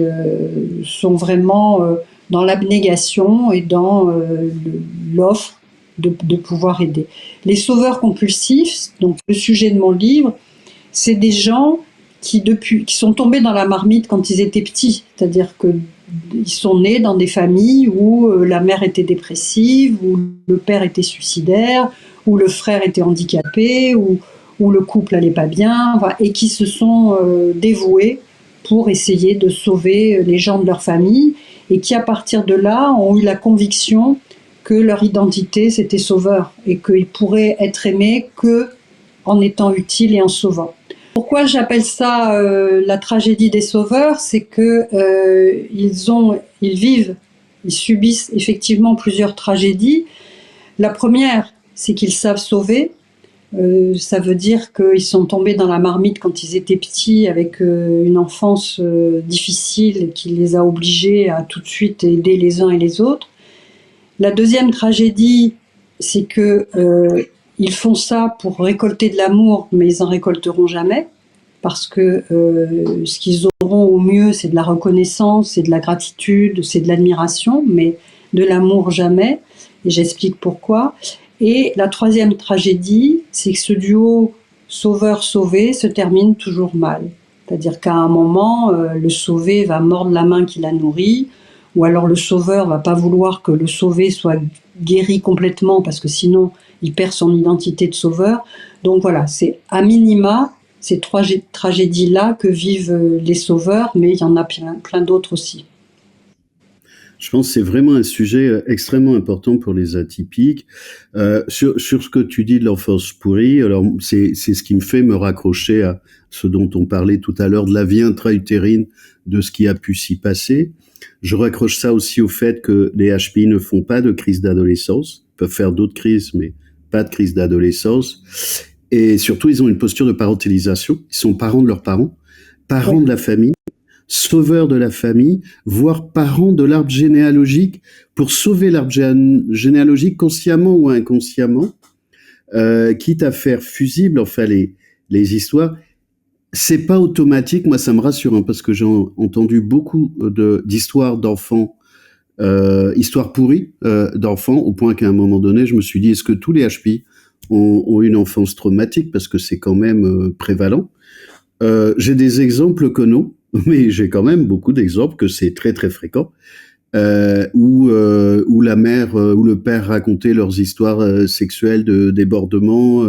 sont vraiment dans l'abnégation et dans l'offre de pouvoir aider. Les sauveurs compulsifs, donc le sujet de mon livre, c'est des gens qui sont tombés dans la marmite quand ils étaient petits, c'est-à-dire qu'ils sont nés dans des familles où la mère était dépressive, où le père était suicidaire, où le frère était handicapé, où le couple allait pas bien, et qui se sont dévoués pour essayer de sauver les gens de leur famille, et qui à partir de là ont eu la conviction que leur identité c'était sauveur, et qu'ils pourraient être aimés que en étant utiles et en sauvant. Pourquoi j'appelle ça la tragédie des sauveurs, c'est que ils subissent effectivement plusieurs tragédies. La première, c'est qu'ils savent sauver. Ça veut dire qu'ils sont tombés dans la marmite quand ils étaient petits avec une enfance difficile qui les a obligés à tout de suite aider les uns et les autres. La deuxième tragédie, c'est que ils font ça pour récolter de l'amour, mais ils en récolteront jamais, parce que ce qu'ils auront au mieux, c'est de la reconnaissance, c'est de la gratitude, c'est de l'admiration, mais de l'amour jamais, et j'explique pourquoi. Et la troisième tragédie, c'est que ce duo sauveur-sauvé se termine toujours mal. C'est-à-dire qu'à un moment, le sauvé va mordre la main qui l'a nourri, ou alors le sauveur va pas vouloir que le sauvé soit guéri complètement, parce que sinon, il perd son identité de sauveur. Donc voilà, c'est à minima ces trois tragédies-là que vivent les sauveurs, mais il y en a plein d'autres aussi. Je pense que c'est vraiment un sujet extrêmement important pour les atypiques. Sur ce que tu dis de l'enfance pourrie, alors c'est ce qui me fait me raccrocher à ce dont on parlait tout à l'heure, de la vie intra-utérine, de ce qui a pu s'y passer. Je raccroche ça aussi au fait que les HPI ne font pas de crise d'adolescence, ils peuvent faire d'autres crises, mais pas de crise d'adolescence. Et surtout, ils ont une posture de parentalisation. Ils sont parents de leurs parents, parents de la famille, sauveurs de la famille, voire parents de l'arbre généalogique, pour sauver l'arbre généalogique consciemment ou inconsciemment, quitte à faire fusible, enfin, les histoires. C'est pas automatique, moi ça me rassure, hein, parce que j'ai entendu beaucoup d'histoires d'enfants, histoires pourries d'enfants, au point qu'à un moment donné, je me suis dit, est-ce que tous les HPI ont une enfance traumatique, parce que c'est quand même prévalent. J'ai des exemples que non, mais j'ai quand même beaucoup d'exemples que c'est très très fréquent, où la mère ou le père racontaient leurs histoires sexuelles de débordement,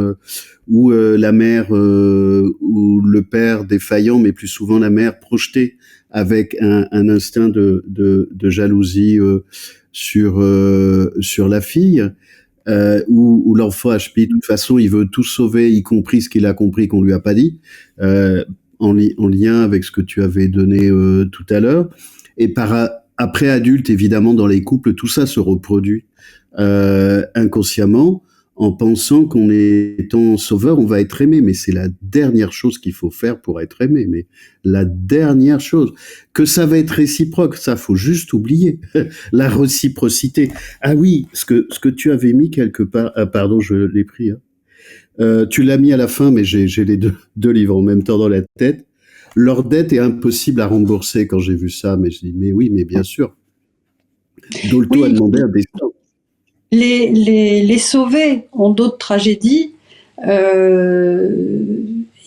où la mère ou le père défaillant, mais plus souvent la mère projetée avec un instinct de jalousie sur la fille. Où l'enfant HPI, de toute façon, il veut tout sauver, y compris ce qu'il a compris qu'on lui a pas dit, en lien avec ce que tu avais donné tout à l'heure. Et après adulte, évidemment, dans les couples, tout ça se reproduit inconsciemment, en pensant qu'en étant sauveur, on va être aimé. Mais c'est la dernière chose qu'il faut faire pour être aimé. Mais la dernière chose. Que ça va être réciproque, ça, faut juste oublier. La réciprocité. Ah oui, ce que tu avais mis quelque part... Ah, pardon, je l'ai pris. Hein. Tu l'as mis à la fin, mais j'ai les deux livres en même temps dans la tête. Leur dette est impossible à rembourser. Quand j'ai vu ça, mais je dis, mais oui, mais bien sûr. Dolto a demandé un destin. Les sauvés ont d'autres tragédies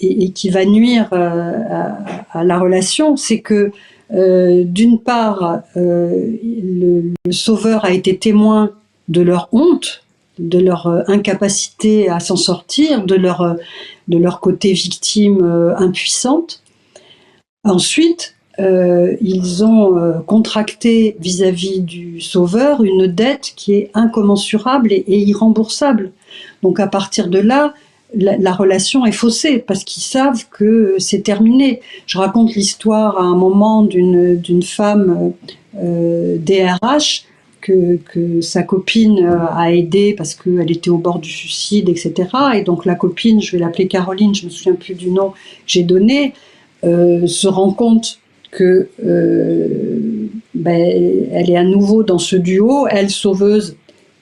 et qui va nuire à la relation. C'est que d'une part, le sauveur a été témoin de leur honte, de leur incapacité à s'en sortir, de leur côté victime impuissante. Ensuite, ils ont contracté vis-à-vis du sauveur une dette qui est incommensurable et irremboursable. Donc à partir de là, la relation est faussée parce qu'ils savent que c'est terminé. Je raconte l'histoire à un moment d'une femme DRH que sa copine a aidée parce qu'elle était au bord du suicide, etc. Et donc la copine, je vais l'appeler Caroline, je me souviens plus du nom que j'ai donné, se rend compte que elle est à nouveau dans ce duo, elle sauveuse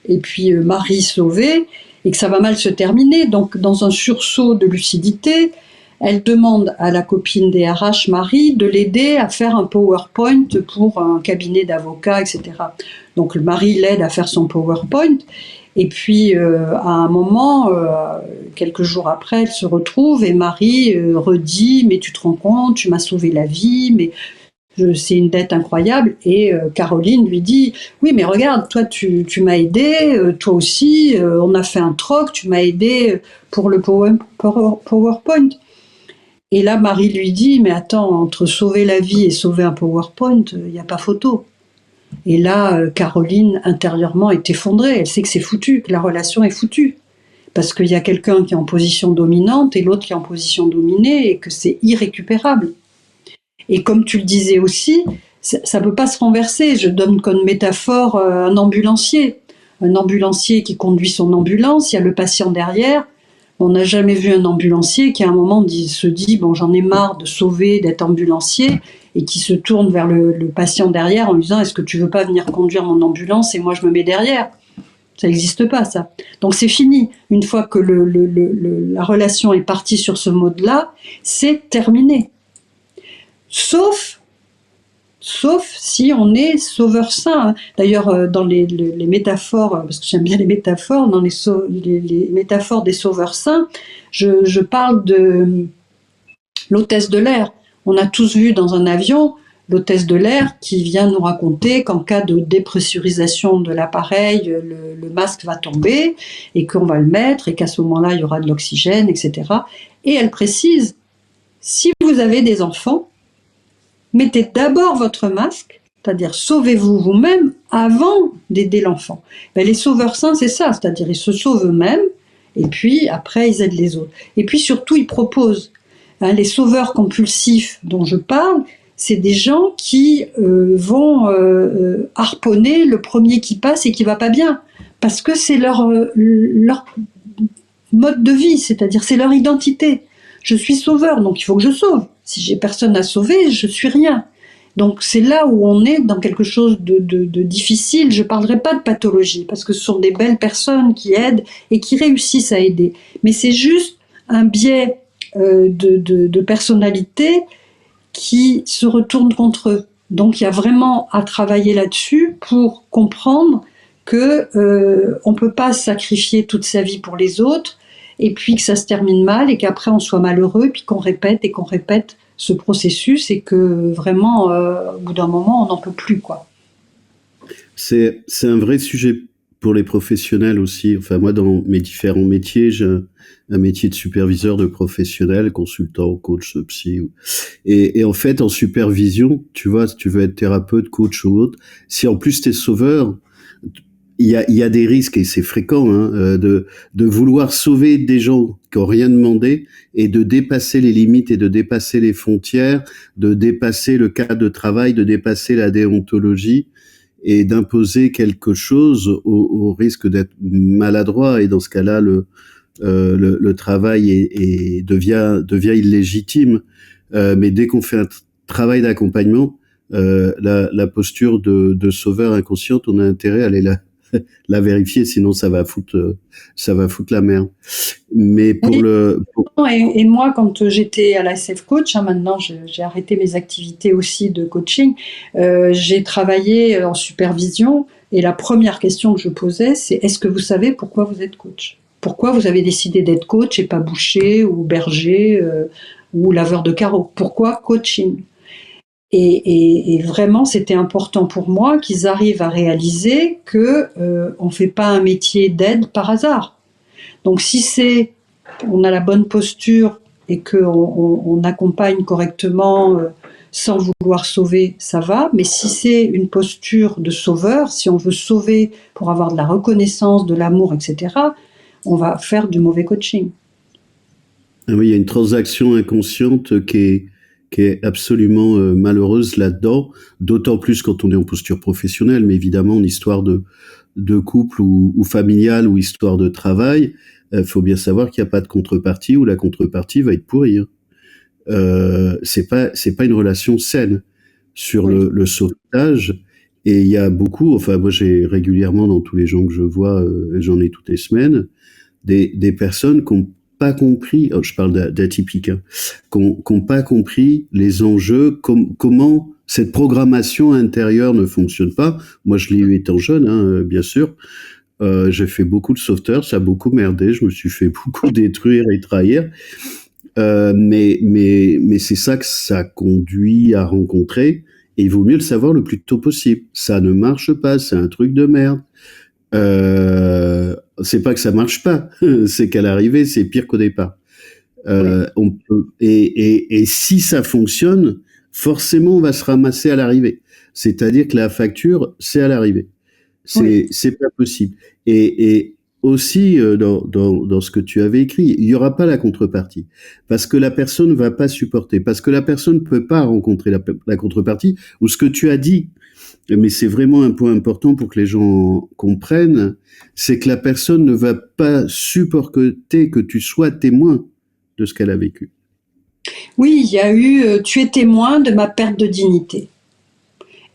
et puis Marie sauvée, et que ça va mal se terminer. Donc dans un sursaut de lucidité, elle demande à la copine DRH, Marie, de l'aider à faire un PowerPoint pour un cabinet d'avocats, etc. Donc Marie l'aide à faire son PowerPoint. Et puis, à un moment, quelques jours après, elle se retrouve et Marie redit « Mais tu te rends compte, tu m'as sauvé la vie, mais c'est une dette incroyable. » Et Caroline lui dit « Oui, mais regarde, toi, tu m'as aidé, toi aussi, on a fait un troc, tu m'as aidé pour le PowerPoint. » Et là, Marie lui dit « Mais attends, entre sauver la vie et sauver un PowerPoint, il n'y a pas photo. » Et là, Caroline, intérieurement, est effondrée. Elle sait que c'est foutu, que la relation est foutue. Parce qu'il y a quelqu'un qui est en position dominante et l'autre qui est en position dominée et que c'est irrécupérable. Et comme tu le disais aussi, ça ne peut pas se renverser. Je donne comme métaphore un ambulancier. Un ambulancier qui conduit son ambulance, il y a le patient derrière. On n'a jamais vu un ambulancier qui à un moment se dit « bon, j'en ai marre de sauver, d'être ambulancier » et qui se tourne vers le patient derrière en lui disant « est-ce que tu veux pas venir conduire mon ambulance et moi je me mets derrière ?» Ça n'existe pas, ça. Donc c'est fini. Une fois que la relation est partie sur ce mode-là, c'est terminé. Sauf si on est sauveur saint. D'ailleurs, dans les métaphores, parce que j'aime bien les métaphores, dans les métaphores des sauveurs saints, je parle de l'hôtesse de l'air. On a tous vu dans un avion l'hôtesse de l'air qui vient nous raconter qu'en cas de dépressurisation de l'appareil, le masque va tomber et qu'on va le mettre et qu'à ce moment-là, il y aura de l'oxygène, etc. Et elle précise, si vous avez des enfants, mettez d'abord votre masque, c'est-à-dire sauvez-vous vous-même avant d'aider l'enfant. Ben, les sauveurs saints, c'est ça, c'est-à-dire ils se sauvent eux-mêmes et puis après ils aident les autres. Et puis surtout, ils proposent. Les sauveurs compulsifs dont je parle, c'est des gens qui vont harponner le premier qui passe et qui va pas bien, parce que c'est leur mode de vie, c'est-à-dire c'est leur identité. Je suis sauveur, donc il faut que je sauve. Si j'ai personne à sauver, je suis rien. Donc c'est là où on est dans quelque chose de difficile. Je parlerai pas de pathologie, parce que ce sont des belles personnes qui aident et qui réussissent à aider. Mais c'est juste un biais de personnalité qui se retourne contre eux. Donc il y a vraiment à travailler là-dessus pour comprendre que on peut pas sacrifier toute sa vie pour les autres et puis que ça se termine mal et qu'après on soit malheureux, puis qu'on répète et qu'on répète ce processus et que vraiment au bout d'un moment on n'en peut plus, quoi. C'est un vrai sujet pour les professionnels aussi. Enfin, moi, dans mes différents métiers, j'ai un métier de superviseur de professionnels, consultant, coach, psy. Et en fait, en supervision, tu vois, si tu veux être thérapeute, coach ou autre, si en plus t'es sauveur, il y a des risques, et c'est fréquent, hein, de vouloir sauver des gens qui ont rien demandé et de dépasser les limites et de dépasser les frontières, de dépasser le cadre de travail, de dépasser la déontologie, et d'imposer quelque chose au risque d'être maladroit. Et dans ce cas-là, le travail devient illégitime. Mais dès qu'on fait un travail d'accompagnement, la posture de sauveur inconsciente, on a intérêt à aller la vérifier, sinon ça va foutre la merde. Mais et moi, quand j'étais à la SF Coach, maintenant j'ai arrêté mes activités aussi de coaching, j'ai travaillé en supervision et la première question que je posais, c'est: est-ce que vous savez pourquoi vous êtes coach? Pourquoi vous avez décidé d'être coach et pas boucher ou berger ou laveur de carreaux? Pourquoi coaching? Et vraiment, c'était important pour moi qu'ils arrivent à réaliser que on fait pas un métier d'aide par hasard. Donc si on a la bonne posture et qu'on accompagne correctement sans vouloir sauver, ça va. Mais si c'est une posture de sauveur, si on veut sauver pour avoir de la reconnaissance, de l'amour, etc., on va faire du mauvais coaching. Ah oui, il y a une transaction inconsciente qui est absolument malheureuse là-dedans, d'autant plus quand on est en posture professionnelle, mais évidemment en histoire de couple ou familiale ou histoire de travail, faut bien savoir qu'il n'y a pas de contrepartie ou la contrepartie va être pourrie. C'est pas une relation saine sur Oui. le sauvetage. Et il y a beaucoup, enfin moi j'ai régulièrement dans tous les gens que je vois, j'en ai toutes les semaines, des personnes qui n'ont pas compris, je parle d'atypiques, hein, qui n'ont pas compris les enjeux, comment cette programmation intérieure ne fonctionne pas. Moi je l'ai eu étant jeune, hein, bien sûr. J'ai fait beaucoup de sauveteurs, ça a beaucoup merdé, je me suis fait beaucoup détruire et trahir. Mais c'est ça que ça conduit à rencontrer, et il vaut mieux le savoir le plus tôt possible. Ça ne marche pas, c'est un truc de merde. C'est pas que ça marche pas, c'est qu'à l'arrivée, c'est pire qu'au départ. On peut, et si ça fonctionne, forcément, on va se ramasser à l'arrivée. C'est-à-dire que la facture, c'est à l'arrivée. C'est pas possible. Et aussi, dans ce que tu avais écrit, il y aura pas la contrepartie. Parce que la personne va pas supporter. Parce que la personne ne peut pas rencontrer la contrepartie. Ou ce que tu as dit, mais c'est vraiment un point important pour que les gens comprennent, c'est que la personne ne va pas supporter que tu sois témoin de ce qu'elle a vécu. Oui, il y a eu tu es témoin de ma perte de dignité.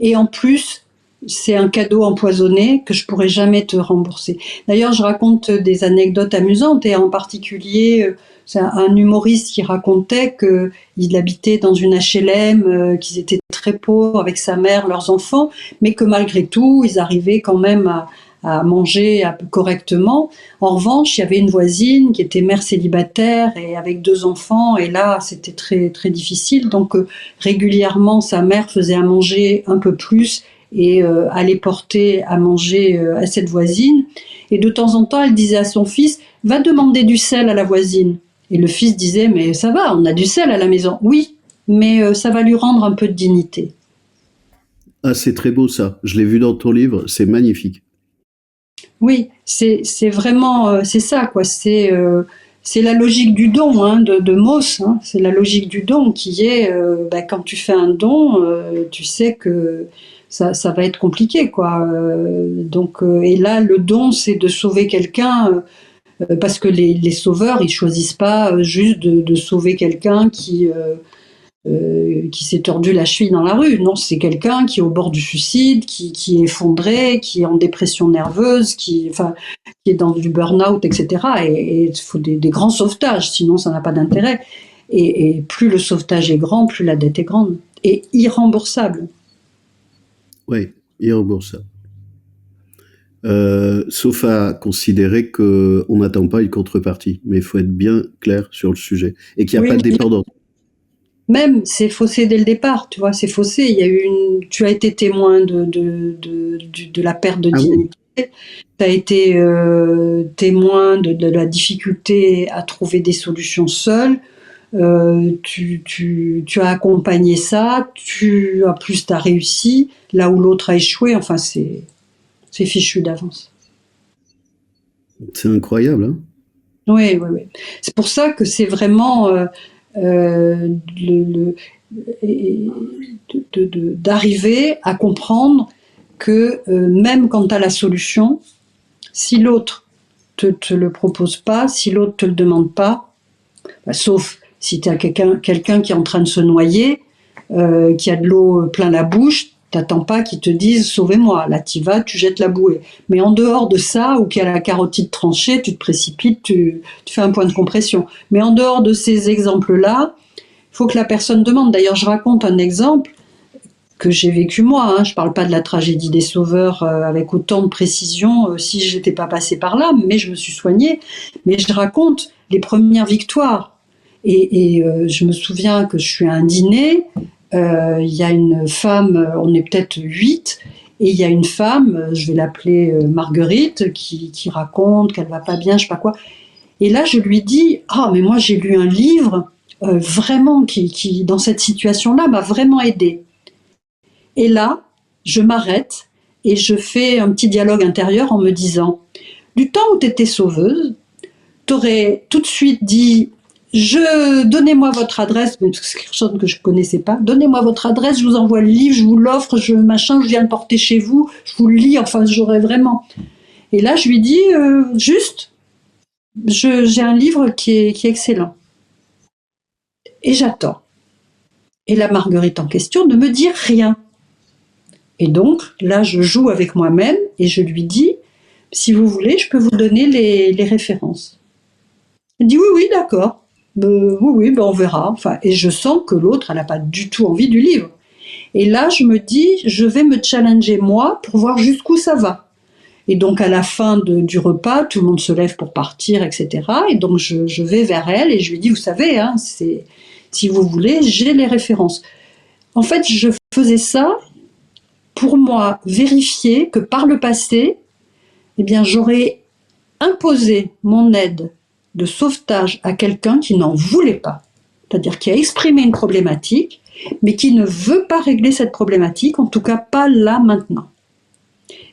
Et en plus, c'est un cadeau empoisonné que je pourrais jamais te rembourser. D'ailleurs, je raconte des anecdotes amusantes, et en particulier, c'est un humoriste qui racontait qu'il habitait dans une HLM, qu'ils étaient très pauvres avec sa mère, leurs enfants, mais que malgré tout, ils arrivaient quand même à manger correctement. En revanche, il y avait une voisine qui était mère célibataire et avec 2 enfants, et là, c'était très, très difficile. Donc, régulièrement, sa mère faisait à manger un peu plus et allait porter à manger à cette voisine. Et de temps en temps, elle disait à son fils, va demander du sel à la voisine. Et le fils disait, mais ça va, on a du sel à la maison. Oui, mais ça va lui rendre un peu de dignité. Ah, c'est très beau ça. Je l'ai vu dans ton livre, c'est magnifique. Oui, c'est vraiment, c'est ça, quoi. C'est la logique du don, hein, de Mauss, hein. C'est la logique du don qui est, quand tu fais un don, tu sais que ça va être compliqué, quoi. Donc, et là, le don, c'est de sauver quelqu'un, parce que les sauveurs, ils choisissent pas juste de sauver quelqu'un qui s'est tordu la cheville dans la rue. Non, c'est quelqu'un qui est au bord du suicide, qui est effondré, qui est en dépression nerveuse, qui est dans du burn-out, etc. Et il faut des grands sauvetages, sinon ça n'a pas d'intérêt. Et plus le sauvetage est grand, plus la dette est grande. Et irremboursable. Oui, irremboursable. Sauf à considérer qu'on n'attend pas une contrepartie. Mais il faut être bien clair sur le sujet. Et qu'il n'y a pas de dépendance. Même, c'est faussé dès le départ, tu vois, c'est faussé. Il y a eu tu as été témoin de la perte de dignité. Tu as été témoin de la difficulté à trouver des solutions seul. Tu as accompagné ça. T'as réussi là où l'autre a échoué. Enfin, c'est fichu d'avance. C'est incroyable, hein? Oui. C'est pour ça que c'est vraiment d'arriver à comprendre que même quand tu as la solution, si l'autre te le propose pas, si l'autre te le demande pas, sauf si tu as quelqu'un qui est en train de se noyer, qui a de l'eau plein la bouche, t'attends pas qu'ils te disent sauvez-moi. Là, tu vas, tu jettes la bouée. Mais en dehors de ça, ou qu'il y a la carotide tranchée, tu te précipites, tu fais un point de compression. Mais en dehors de ces exemples-là, il faut que la personne demande. D'ailleurs, je raconte un exemple que j'ai vécu moi. Hein. Je parle pas de la tragédie des sauveurs avec autant de précision si j'étais pas passée par là, mais je me suis soignée. Mais je raconte les premières victoires. Et je me souviens que je suis à un dîner Il y a une femme, on est peut-être 8, et il y a une femme, je vais l'appeler Marguerite, qui raconte qu'elle va pas bien, je sais pas quoi. Et là, je lui dis, ah, mais moi j'ai lu un livre vraiment qui, dans cette situation-là, m'a vraiment aidée. Et là, je m'arrête et je fais un petit dialogue intérieur en me disant, du temps où tu étais sauveuse, tu aurais tout de suite dit, donnez-moi votre adresse, parce que c'est quelque chose que je connaissais pas, donnez-moi votre adresse, je vous envoie le livre, je vous l'offre, je viens le porter chez vous, je vous le lis, enfin j'aurais vraiment. Et là, je lui dis, juste, j'ai un livre qui est excellent. Et j'attends. Et la Marguerite en question ne me dit rien. Et donc, là, je joue avec moi-même et je lui dis, si vous voulez, je peux vous donner les références. Elle dit, oui, oui, d'accord. Oui, on verra. Enfin, et je sens que l'autre, elle n'a pas du tout envie du livre. Et là, je me dis, je vais me challenger moi pour voir jusqu'où ça va. Et donc, à la fin du repas, tout le monde se lève pour partir, etc. Et donc, je vais vers elle et je lui dis, vous savez, hein, si vous voulez, j'ai les références. En fait, je faisais ça pour moi vérifier que par le passé, eh bien, j'aurais imposé mon aide de sauvetage à quelqu'un qui n'en voulait pas. C'est-à-dire qui a exprimé une problématique, mais qui ne veut pas régler cette problématique, en tout cas pas là maintenant.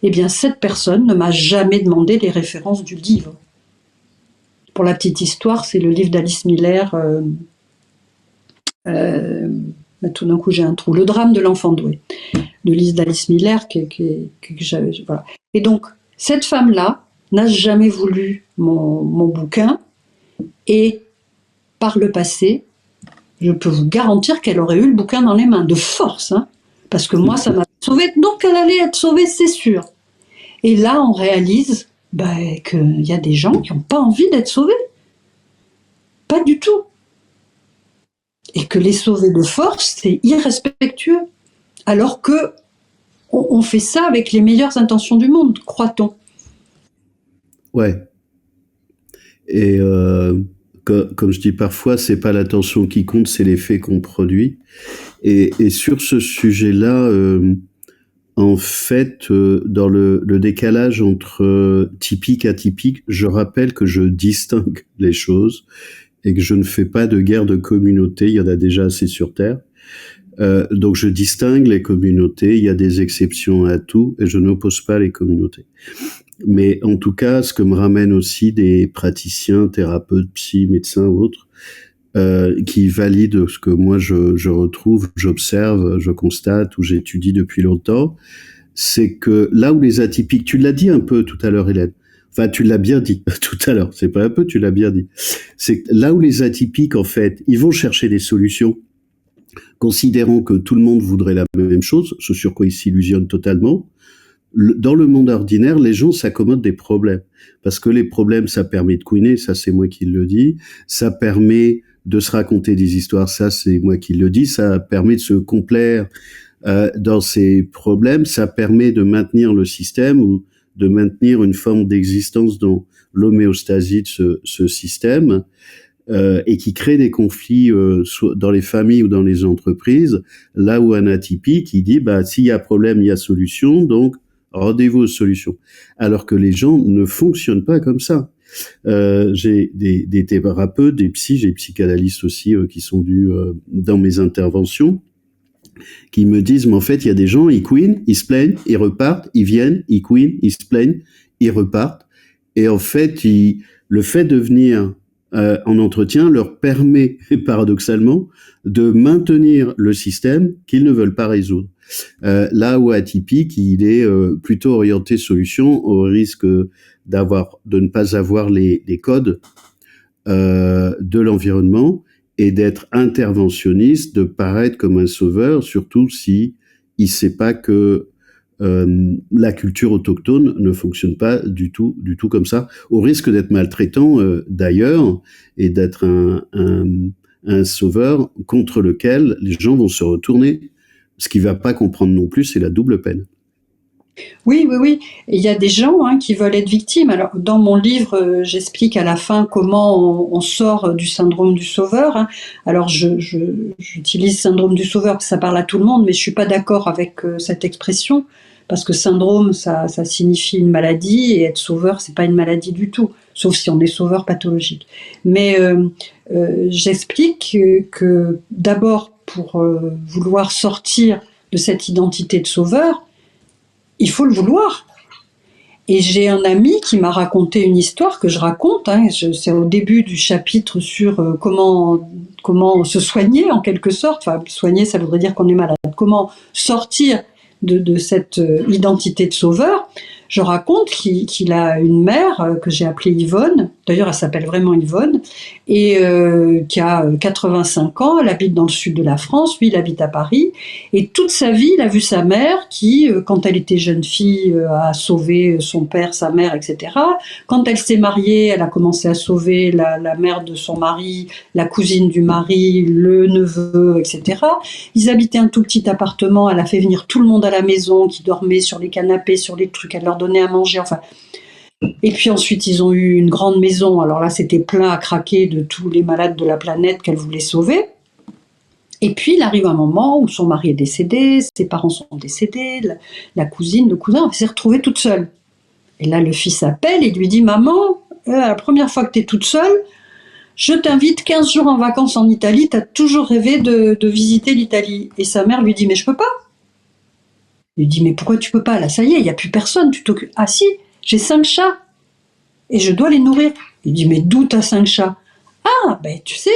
Eh bien, cette personne ne m'a jamais demandé les références du livre. Pour la petite histoire, c'est le livre d'Alice Miller, tout d'un coup j'ai un trou, Le drame de l'enfant doué, de Lise d'Alice Miller, que j'avais, voilà. Et donc, cette femme-là n'a jamais voulu mon bouquin, et par le passé, je peux vous garantir qu'elle aurait eu le bouquin dans les mains, de force, hein, parce que moi, ça m'a sauvée, donc elle allait être sauvée, c'est sûr. Et là, on réalise qu'il y a des gens qui n'ont pas envie d'être sauvés. Pas du tout. Et que les sauver de force, c'est irrespectueux. Alors que on fait ça avec les meilleures intentions du monde, croit-on. Ouais. Et comme je dis parfois, c'est pas l'intention qui compte, c'est l'effet qu'on produit. Et sur ce sujet-là, en fait, dans le décalage entre typique et atypique, je rappelle que je distingue les choses et que je ne fais pas de guerre de communauté, il y en a déjà assez sur Terre. Donc je distingue les communautés, il y a des exceptions à tout, et je n'oppose pas les communautés. Mais en tout cas, ce que me ramènent aussi des praticiens, thérapeutes, psy, médecins ou autres, qui valident ce que moi je retrouve, j'observe, je constate ou j'étudie depuis longtemps, c'est que là où les atypiques, tu l'as dit un peu tout à l'heure, Hélène, enfin tu l'as bien dit tout à l'heure, c'est pas un peu, tu l'as bien dit, c'est que là où les atypiques, en fait, ils vont chercher des solutions, considérant que tout le monde voudrait la même chose, ce sur quoi ils s'illusionnent totalement. Dans le monde ordinaire, les gens s'accommodent des problèmes. Parce que les problèmes, ça permet de couiner, ça c'est moi qui le dis. Ça permet de se raconter des histoires, ça c'est moi qui le dis. Ça permet de se complaire dans ces problèmes. Ça permet de maintenir le système ou de maintenir une forme d'existence dans l'homéostasie de ce système. Et qui crée des conflits dans les familles ou dans les entreprises, là où un atypique, il dit, s'il y a problème, il y a solution, donc rendez-vous aux solutions. Alors que les gens ne fonctionnent pas comme ça. J'ai des thérapeutes, des psys, j'ai des psychanalystes aussi qui sont dus dans mes interventions, qui me disent, mais en fait, il y a des gens, ils couinent, ils se plaignent, ils repartent, ils viennent, ils couinent, ils se plaignent, ils repartent. Et en fait, le fait de venir en entretien leur permet, paradoxalement, de maintenir le système qu'ils ne veulent pas résoudre. Là où atypique, il est plutôt orienté solution, au risque de ne pas avoir les codes de l'environnement et d'être interventionniste, de paraître comme un sauveur, surtout si il sait pas que la culture autochtone ne fonctionne pas du tout comme ça, au risque d'être maltraitant d'ailleurs et d'être un sauveur contre lequel les gens vont se retourner. Ce qu'il va pas comprendre non plus, c'est la double peine. Oui, oui, oui. Et il y a des gens qui veulent être victimes. Alors, dans mon livre, j'explique à la fin comment on sort du syndrome du sauveur. Alors, j'utilise syndrome du sauveur parce que ça parle à tout le monde, mais je suis pas d'accord avec cette expression parce que syndrome, ça signifie une maladie et être sauveur, c'est pas une maladie du tout, sauf si on est sauveur pathologique. Mais j'explique que d'abord, pour vouloir sortir de cette identité de sauveur, il faut le vouloir. Et j'ai un ami qui m'a raconté une histoire que je raconte, c'est au début du chapitre sur comment se soigner en quelque sorte. Enfin, soigner, ça voudrait dire qu'on est malade. Comment sortir de cette identité de sauveur. Je raconte qu'il a une mère que j'ai appelée Yvonne, d'ailleurs elle s'appelle vraiment Yvonne, et qui a 85 ans, elle habite dans le sud de la France, lui il habite à Paris, et toute sa vie il a vu sa mère qui, quand elle était jeune fille, a sauvé son père, sa mère, etc. Quand elle s'est mariée, elle a commencé à sauver la mère de son mari, la cousine du mari, le neveu, etc. Ils habitaient un tout petit appartement, elle a fait venir tout le monde à la maison, qui dormait sur les canapés, sur les trucs, elle leur donnait à manger, enfin. Et puis ensuite, ils ont eu une grande maison, alors là, c'était plein à craquer de tous les malades de la planète qu'elle voulait sauver. Et puis, il arrive un moment où son mari est décédé, ses parents sont décédés, la cousine, le cousin, elle s'est retrouvée toute seule. Et là, le fils appelle et lui dit « Maman, la première fois que tu es toute seule, je t'invite 15 jours en vacances en Italie, tu as toujours rêvé de visiter l'Italie. » Et sa mère lui dit « Mais je peux pas. » Il lui dit « Mais pourquoi tu peux pas? Là, ça y est, il n'y a plus personne, tu t'occupes. » « Ah si, j'ai 5 chats et je dois les nourrir. » Il dit « Mais d'où t'as 5 chats? » « Ah, ben tu sais,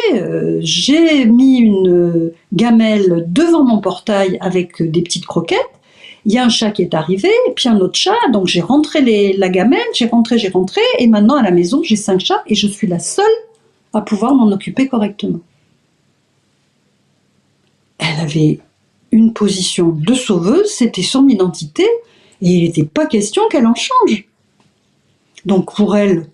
j'ai mis une gamelle devant mon portail avec des petites croquettes. Il y a un chat qui est arrivé, et puis un autre chat, donc j'ai rentré la gamelle, j'ai rentré, et maintenant à la maison j'ai 5 chats et je suis la seule à pouvoir m'en occuper correctement. » Elle avait une position de sauveuse, c'était son identité, et il n'était pas question qu'elle en change. Donc pour elle,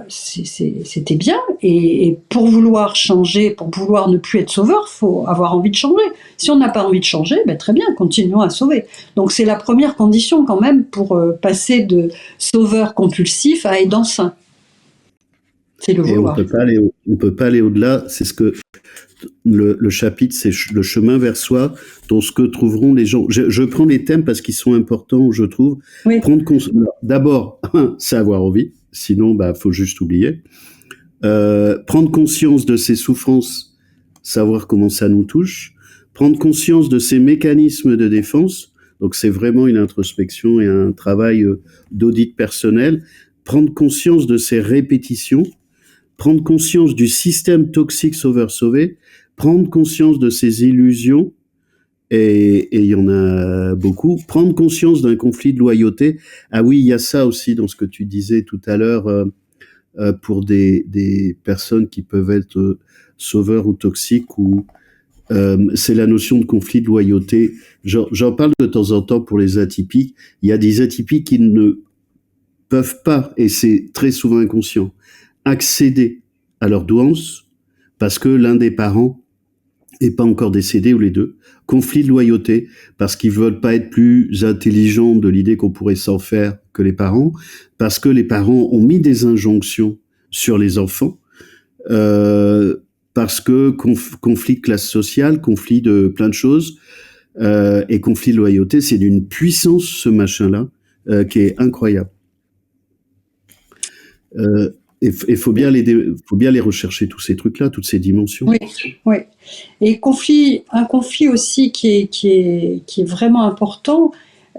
c'était bien, et pour vouloir changer, pour vouloir ne plus être sauveur, il faut avoir envie de changer. Si on n'a pas envie de changer, très bien, continuons à sauver. Donc c'est la première condition quand même pour passer de sauveur compulsif à aidant sain. C'est le vouloir. Et on peut pas aller au-delà, c'est ce que le chapitre, c'est le chemin vers soi, dont ce que trouveront les gens. Je prends les thèmes parce qu'ils sont importants, je trouve. Oui. D'abord, c'est avoir envie, sinon, faut juste oublier. Prendre conscience de ses souffrances, savoir comment ça nous touche. Prendre conscience de ses mécanismes de défense. Donc, c'est vraiment une introspection et un travail d'audit personnel. Prendre conscience de ses répétitions. Prendre conscience du système toxique sauveur-sauvé, prendre conscience de ses illusions, et il y en a beaucoup, prendre conscience d'un conflit de loyauté. Ah oui, il y a ça aussi dans ce que tu disais tout à l'heure, pour des personnes qui peuvent être sauveurs ou toxiques, ou c'est la notion de conflit de loyauté. J'en parle de temps en temps pour les atypiques. Il y a des atypiques qui ne peuvent pas, et c'est très souvent inconscient, accéder à leur douance parce que l'un des parents n'est pas encore décédé, ou les deux. Conflit de loyauté parce qu'ils veulent pas être plus intelligents de l'idée qu'on pourrait s'en faire que les parents, parce que les parents ont mis des injonctions sur les enfants, parce que conflit de classe sociale, conflit de plein de choses, et conflit de loyauté, c'est d'une puissance, ce machin-là, qui est incroyable. Il faut bien les rechercher, tous ces trucs-là, toutes ces dimensions. Oui, oui. Et un conflit aussi qui est vraiment important,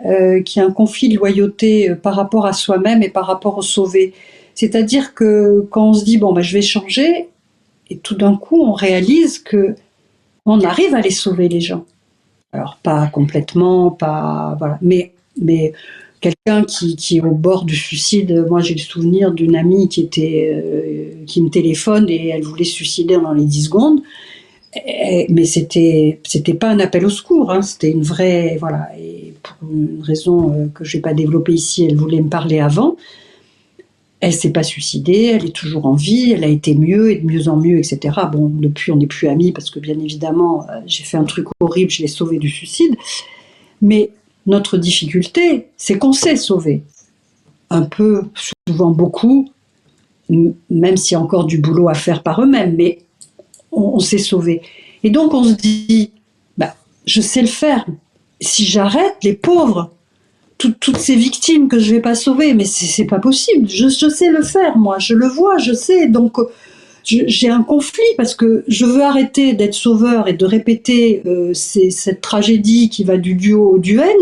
qui est un conflit de loyauté par rapport à soi-même et par rapport au sauvé. C'est-à-dire que quand on se dit je vais changer, et tout d'un coup on réalise que on arrive à les sauver, les gens. Alors pas complètement, voilà, mais quelqu'un qui est au bord du suicide, moi j'ai le souvenir d'une amie qui me téléphone et elle voulait se suicider dans les 10 secondes, mais c'était pas un appel au secours, c'était une vraie, voilà, et pour une raison que je vais pas développer ici, elle voulait me parler avant. Elle s'est pas suicidée, elle est toujours en vie, elle a été mieux et de mieux en mieux, etc. Bon, depuis on n'est plus amis parce que bien évidemment j'ai fait un truc horrible, je l'ai sauvée du suicide, mais Notre difficulté, c'est qu'on sait sauver. Un peu, souvent beaucoup, même s'il y a encore du boulot à faire par eux-mêmes, mais on sait sauver. Et donc on se dit, bah, je sais le faire. Si j'arrête, les pauvres, toutes ces victimes que je vais pas sauver, mais c'est pas possible. Je sais le faire, moi, je le vois, je sais. Donc j'ai un conflit parce que je veux arrêter d'être sauveur et de répéter cette tragédie qui va du duo au duel.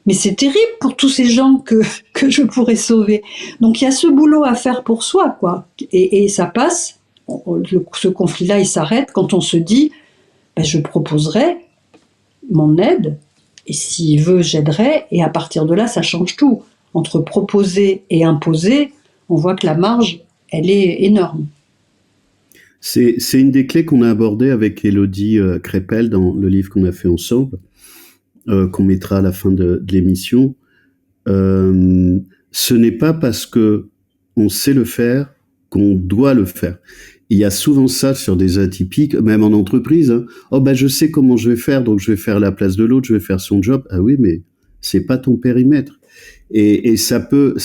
Mais c'est terrible pour tous ces gens que je pourrais sauver. Donc il y a ce boulot à faire pour soi, quoi. Et ça passe, ce conflit-là, il s'arrête quand on se dit, ben, je proposerai mon aide, et s'il veut, j'aiderai, et à partir de là, ça change tout. Entre proposer et imposer, on voit que la marge, elle est énorme. C'est une des clés qu'on a abordées avec Élodie Crépel dans le livre qu'on a fait ensemble, qu'on mettra à la fin de l'émission. Ce n'est pas parce que on sait le faire qu'on doit le faire. Il y a souvent ça sur des atypiques, même en entreprise. Hein. Oh ben je sais comment je vais faire, donc je vais faire la place de l'autre, je vais faire son job. Ah oui, mais c'est pas ton périmètre. Et ça peut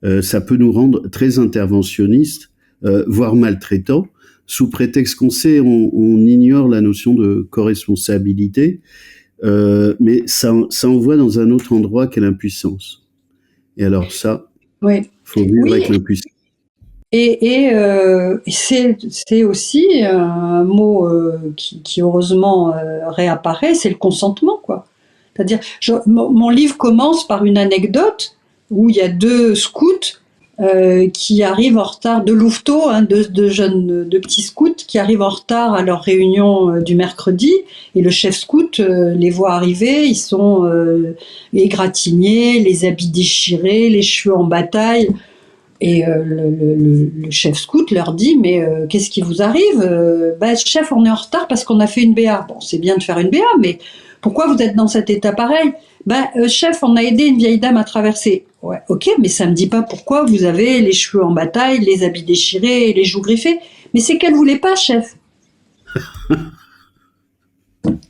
nous rendre très interventionnistes, voire maltraitants, sous prétexte qu'on sait, on ignore la notion de co-responsabilité. Mais ça envoie dans un autre endroit qu'est l'impuissance. Et alors ça, oui. Faut vivre avec l'impuissance. Et c'est aussi un mot qui heureusement réapparaît, c'est le consentement, quoi. C'est-à-dire, mon livre commence par une anecdote où il y a deux scouts qui arrivent en retard, de louveteaux, hein, de petits scouts qui arrivent en retard à leur réunion du mercredi, et le chef scout les voit arriver, ils sont égratignés, les habits déchirés, les cheveux en bataille. Et le chef scout leur dit, mais qu'est-ce qui vous arrive? Bah, chef, on est en retard parce qu'on a fait une BA. Bon, c'est bien de faire une BA, mais pourquoi vous êtes dans cet état pareil? Bah, chef, on a aidé une vieille dame à traverser. Ouais, ok, mais ça me dit pas pourquoi vous avez les cheveux en bataille, les habits déchirés, les joues griffées. Mais c'est qu'elle voulait pas, chef.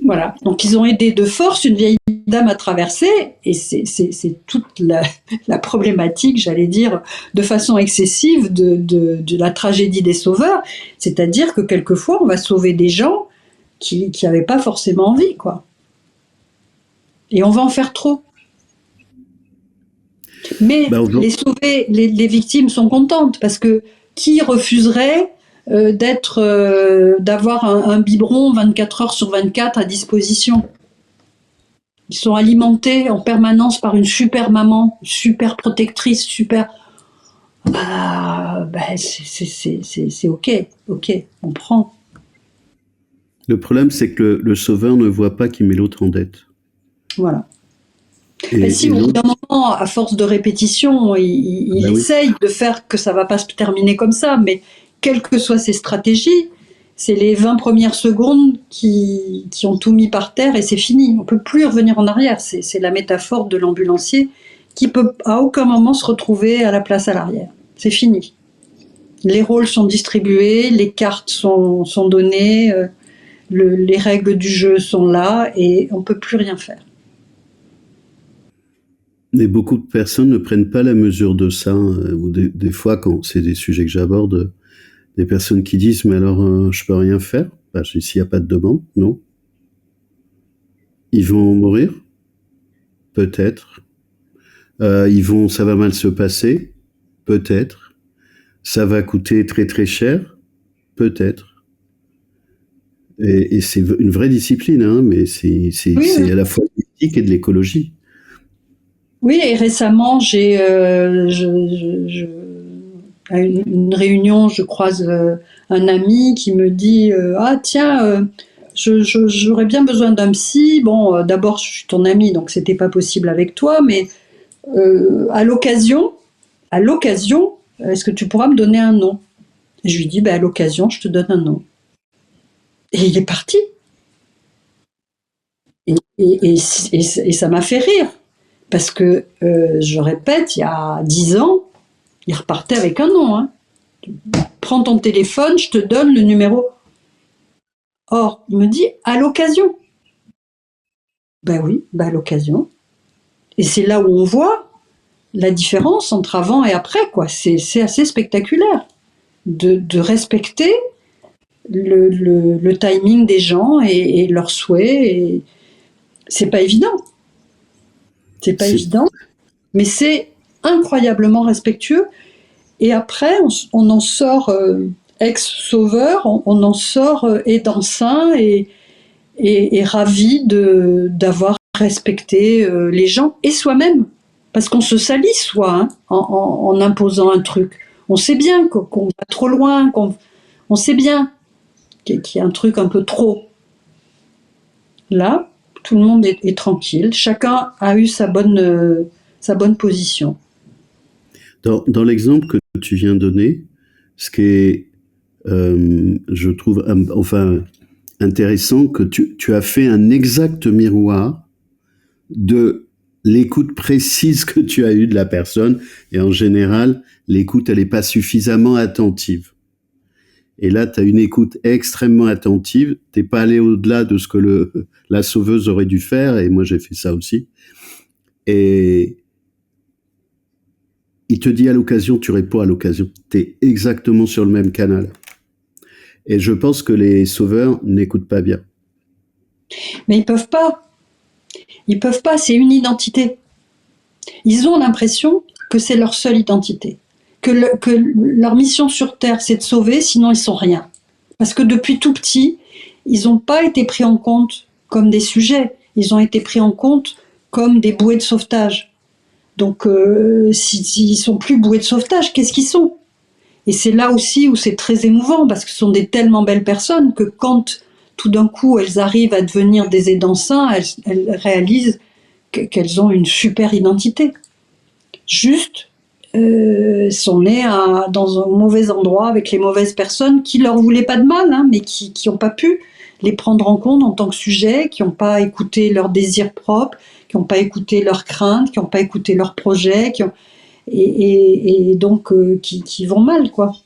Voilà. Donc ils ont aidé de force une vieille dame à traverser, et c'est toute la problématique, j'allais dire, de façon excessive de la tragédie des sauveurs. C'est-à-dire que quelquefois, on va sauver des gens qui n'avaient pas forcément envie, quoi. Et on va en faire trop. Mais les victimes sont contentes, parce que qui refuserait d'avoir un biberon 24 heures sur 24 à disposition? Ils sont alimentés en permanence par une super maman, super protectrice, super... c'est ok, on prend. Le problème, c'est que le sauveur ne voit pas qu'il met l'autre en dette. Voilà. Et si au bout d'un moment, à force de répétition, il essaye de faire que ça ne va pas se terminer comme ça, mais quelles que soient ses stratégies, c'est les 20 premières secondes qui ont tout mis par terre et c'est fini. On ne peut plus revenir en arrière. C'est la métaphore de l'ambulancier qui peut à aucun moment se retrouver à la place à l'arrière. C'est fini. Les rôles sont distribués, les cartes sont données, les règles du jeu sont là et on ne peut plus rien faire. Mais beaucoup de personnes ne prennent pas la mesure de ça. Ou des fois, quand c'est des sujets que j'aborde, des personnes qui disent « mais alors, je peux rien faire ?» Bah, s'il n'y a pas de demande, non. Ils vont mourir? Peut-être. Ça va mal se passer? Peut-être. Ça va coûter très très cher? Peut-être. Et c'est une vraie discipline, hein, mais c'est à la fois de l'éthique et de l'écologie. Oui, et récemment, j'ai à une réunion, je croise un ami qui me dit ah tiens, j'aurais bien besoin d'un psy. Bon, d'abord, je suis ton ami, donc c'était pas possible avec toi, mais à l'occasion, est-ce que tu pourras me donner un nom? Et je lui dis, à l'occasion, je te donne un nom. Et il est parti. Et ça m'a fait rire. Parce que, je répète, il y a 10 ans, il repartait avec un nom. Hein. Prends ton téléphone, je te donne le numéro. Or, il me dit, à l'occasion. Ben oui, ben à l'occasion. Et c'est là où on voit la différence entre avant et après, quoi. C'est assez spectaculaire de respecter le timing des gens et leurs souhaits. Et c'est pas évident. C'est pas évident, mais c'est incroyablement respectueux. Et après, on en sort ex-sauveur, on en sort aidant saint et ravi d'avoir respecté les gens et soi-même. Parce qu'on se salit soi en imposant un truc. On sait bien qu'on va trop loin, on sait bien qu'il y a un truc un peu trop. Là, tout le monde est tranquille. Chacun a eu sa bonne position. Dans l'exemple que tu viens de donner, ce qui est, je trouve, enfin, intéressant, que tu as fait un exact miroir de l'écoute précise que tu as eue de la personne. Et en général, l'écoute, elle n'est pas suffisamment attentive. Et là, tu as une écoute extrêmement attentive. T'es pas allé au-delà de ce que la sauveuse aurait dû faire. Et moi, j'ai fait ça aussi. Et il te dit à l'occasion, tu réponds à l'occasion. T'es exactement sur le même canal. Et je pense que les sauveurs n'écoutent pas bien. Mais ils peuvent pas. Ils peuvent pas, c'est une identité. Ils ont l'impression que c'est leur seule identité. Que leur mission sur Terre, c'est de sauver, sinon ils sont rien. Parce que depuis tout petit, ils n'ont pas été pris en compte comme des sujets. Ils ont été pris en compte comme des bouées de sauvetage. Donc, s'ils sont plus bouées de sauvetage, qu'est-ce qu'ils sont? Et c'est là aussi où c'est très émouvant, parce que ce sont des tellement belles personnes que quand tout d'un coup elles arrivent à devenir des aidants saints, elles réalisent qu'elles ont une super identité. Juste, sont nées dans un mauvais endroit avec les mauvaises personnes qui leur voulaient pas de mal, mais qui n'ont pas pu les prendre en compte en tant que sujet, qui n'ont pas écouté leurs désirs propres, qui n'ont pas écouté leurs craintes, qui n'ont pas écouté leurs projets, et donc qui vont mal, quoi.